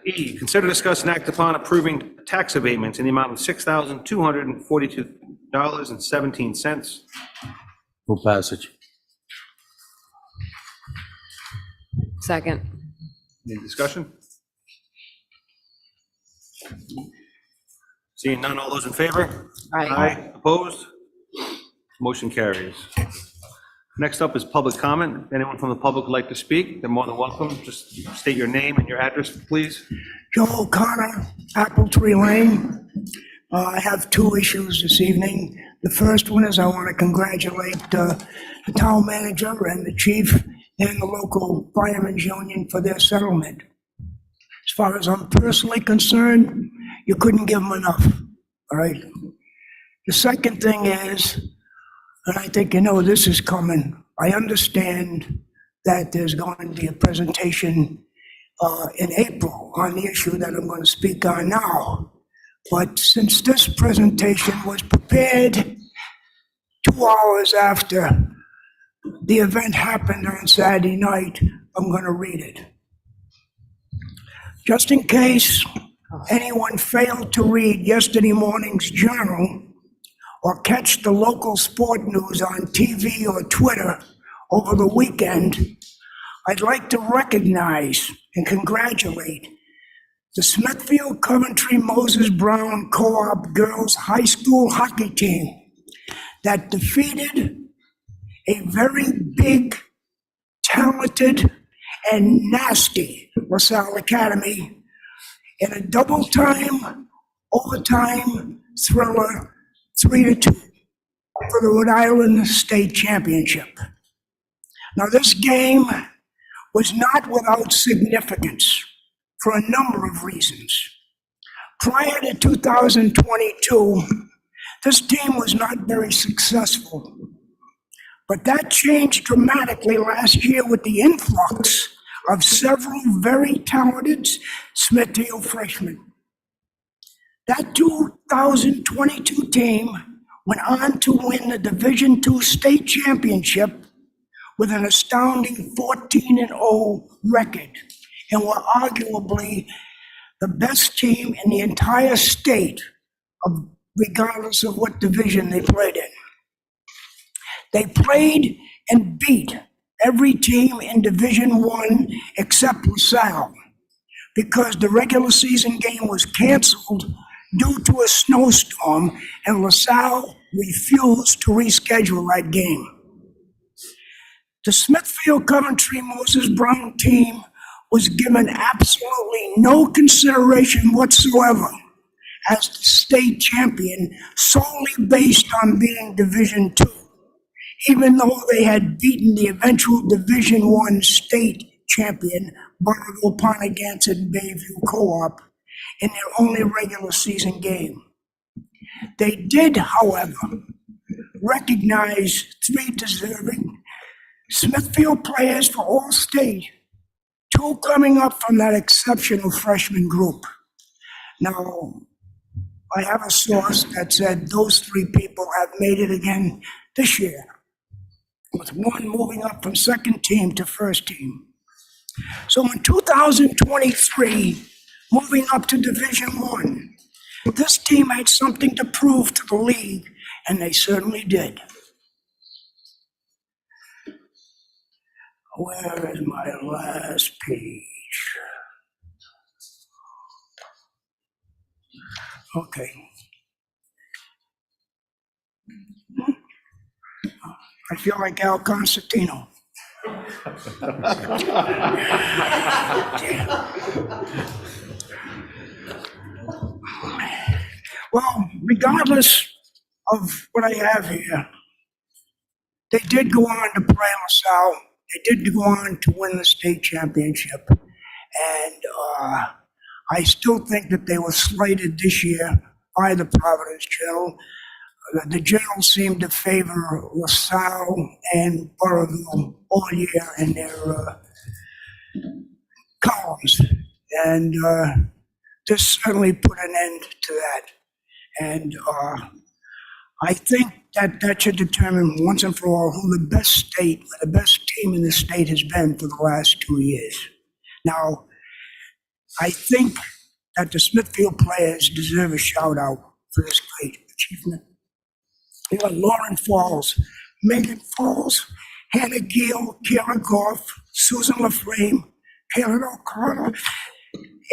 E, consider, discuss, and act upon approving tax abatements in the amount of $6,242.17. Move passage. Second. Any discussion? Seeing none, all those in favor? Aye. Opposed? Motion carries. Next up is public comment. If anyone from the public would like to speak, they're more than welcome. Just state your name and your address, please. Joe O'Connor, Apple Tree Lane. I have two issues this evening. The first one is I want to congratulate the town manager and the chief and the local firemen's union for their settlement. As far as I'm personally concerned, you couldn't give them enough, all right? The second thing is, and I think you know this is coming, I understand that there's going to be a presentation in April on the issue that I'm going to speak on now. But since this presentation was prepared 2 hours after the event happened on Saturday night, I'm going to read it. Just in case anyone failed to read yesterday morning's Journal or catch the local sport news on TV or Twitter over the weekend, I'd like to recognize and congratulate the Smithfield Coventry Moses Brown Co-op Girls High School hockey team that defeated a very big, talented, and nasty LaSalle Academy in a double-time, overtime thriller 3-2 for the Rhode Island State Championship. Now, this game was not without significance for a number of reasons. Prior to 2022, this team was not very successful. But that changed dramatically last year with the influx of several very talented Smithfield freshmen. That 2022 team went on to win the Division II state championship with an astounding 14-0 record, and were arguably the best team in the entire state, regardless of what division they played in. They played and beat every team in Division I except LaSalle, because the regular season game was canceled due to a snowstorm, and LaSalle refused to reschedule that game. The Smithfield Coventry Moses Brown team was given absolutely no consideration whatsoever as the state champion solely based on being Division II, even though they had beaten the eventual Division I state champion, Bonneville Pontiac Bayview Co-op, in their only regular season game. They did, however, recognize 3 deserving Smithfield players for All-State, 2 coming up from that exceptional freshman group. Now, I have a source that said those 3 people have made it again this year. with one moving up from second team to first team. So in 2023, moving up to Division One, this team had something to prove to the league, and they certainly did. Where is my last page? Okay. I feel like Al Constantino. Well, regardless of what I have here, they did go on to play LaSalle. They did go on to win the state championship. And I still think that they were slighted this year by the Providence Journal. The Journal seemed to favor LaSalle and Burrillville all year in their columns. And this certainly put an end to that. And I think that that should determine once and for all who the best state, or the best team in the state has been for the last 2 years. Now, I think that the Smithfield players deserve a shout out for this great achievement. You got Lauren Falls, Megan Falls, Hannah Gill, Kara Goff, Susan LaFrame, Karen O'Connor,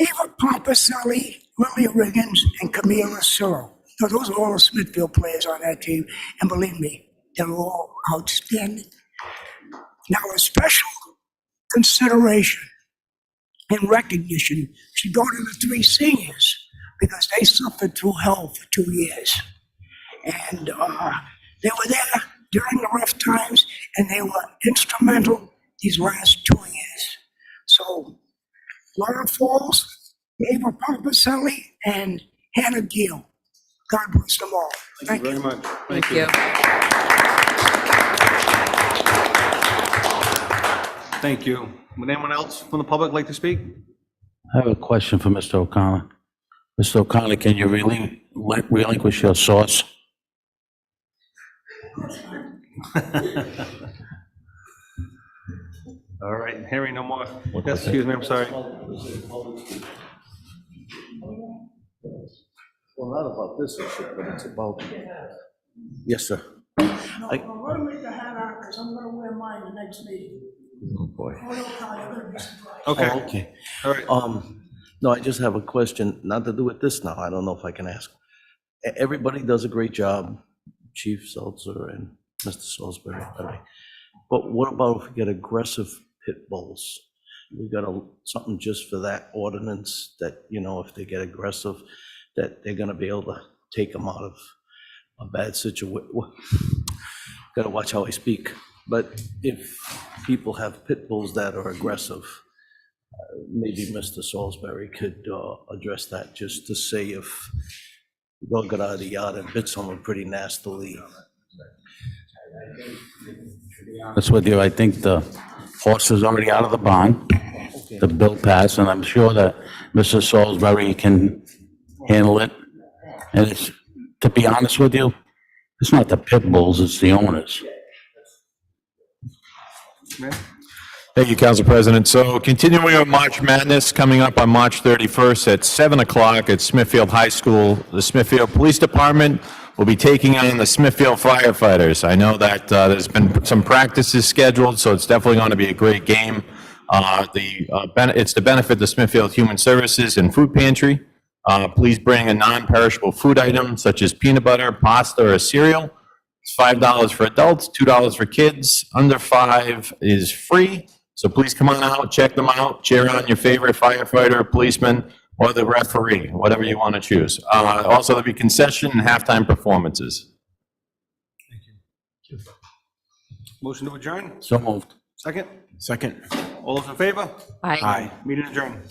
Ava Pompaselli, Lily Riggins, and Camila Suro. So those are all the Smithfield players on that team, and believe me, they're all outstanding. Now, a special consideration and recognition should go to the 3 seniors because they suffered through hell for 2 years. And they were there during the rough times, and they were instrumental these last 2 years. So, Laura Falls, Ava Pompaselli, and Hannah Gill. God bless them all. Thank you very much. Thank you. Thank you. Would anyone else from the public like to speak? I have a question for Mr. O'Connor. Mr. O'Connor, can you really relinquish your source? All right, hearing no more. Yes, excuse me, I'm sorry. Well, not about this issue, but it's about, yes, sir. No, I'm gonna make the hat out because I'm gonna wear mine the next meeting. Oh, boy. Oh, no, Kyle, you're gonna be surprised. Okay, Oh, okay. all right. No, I just have a question, not to do with this now, I don't know if I can ask. Everybody does a great job, Chief Seltzer and Mr. Salisbury, by the way. But what about if we get aggressive pit bulls? We got something just for that ordinance that, you know, if they get aggressive, that they're gonna be able to take them out of a bad situation. Gotta watch how I speak. But if people have pit bulls that are aggressive, maybe Mr. Salisbury could address that, just to say if the dog got out of the yard and bit someone pretty nastily. That's with you. I think the horse is already out of the barn. The bill passed, and I'm sure that Mr. Salisbury can handle it. And it's, to be honest with you, it's not the pit bulls, it's the owners. Thank you, Council President. So continuing on March Madness, coming up on March 31st at 7 o'clock at Smithfield High School, the Smithfield Police Department will be taking on the Smithfield firefighters. I know that there's been some practices scheduled, so it's definitely going to be a great game. It's to benefit the Smithfield Human Services and Food Pantry. Please bring a non-perishable food item such as peanut butter, pasta, or cereal. It's $5 for adults, $2 for kids. Under 5 is free. So please come on out, check them out, cheer on your favorite firefighter, policeman, or the referee, whatever you want to choose. Also, there'll be concession and halftime performances. Motion to adjourn? So moved. Second? Second. All those in favor? Aye. Meeting adjourned.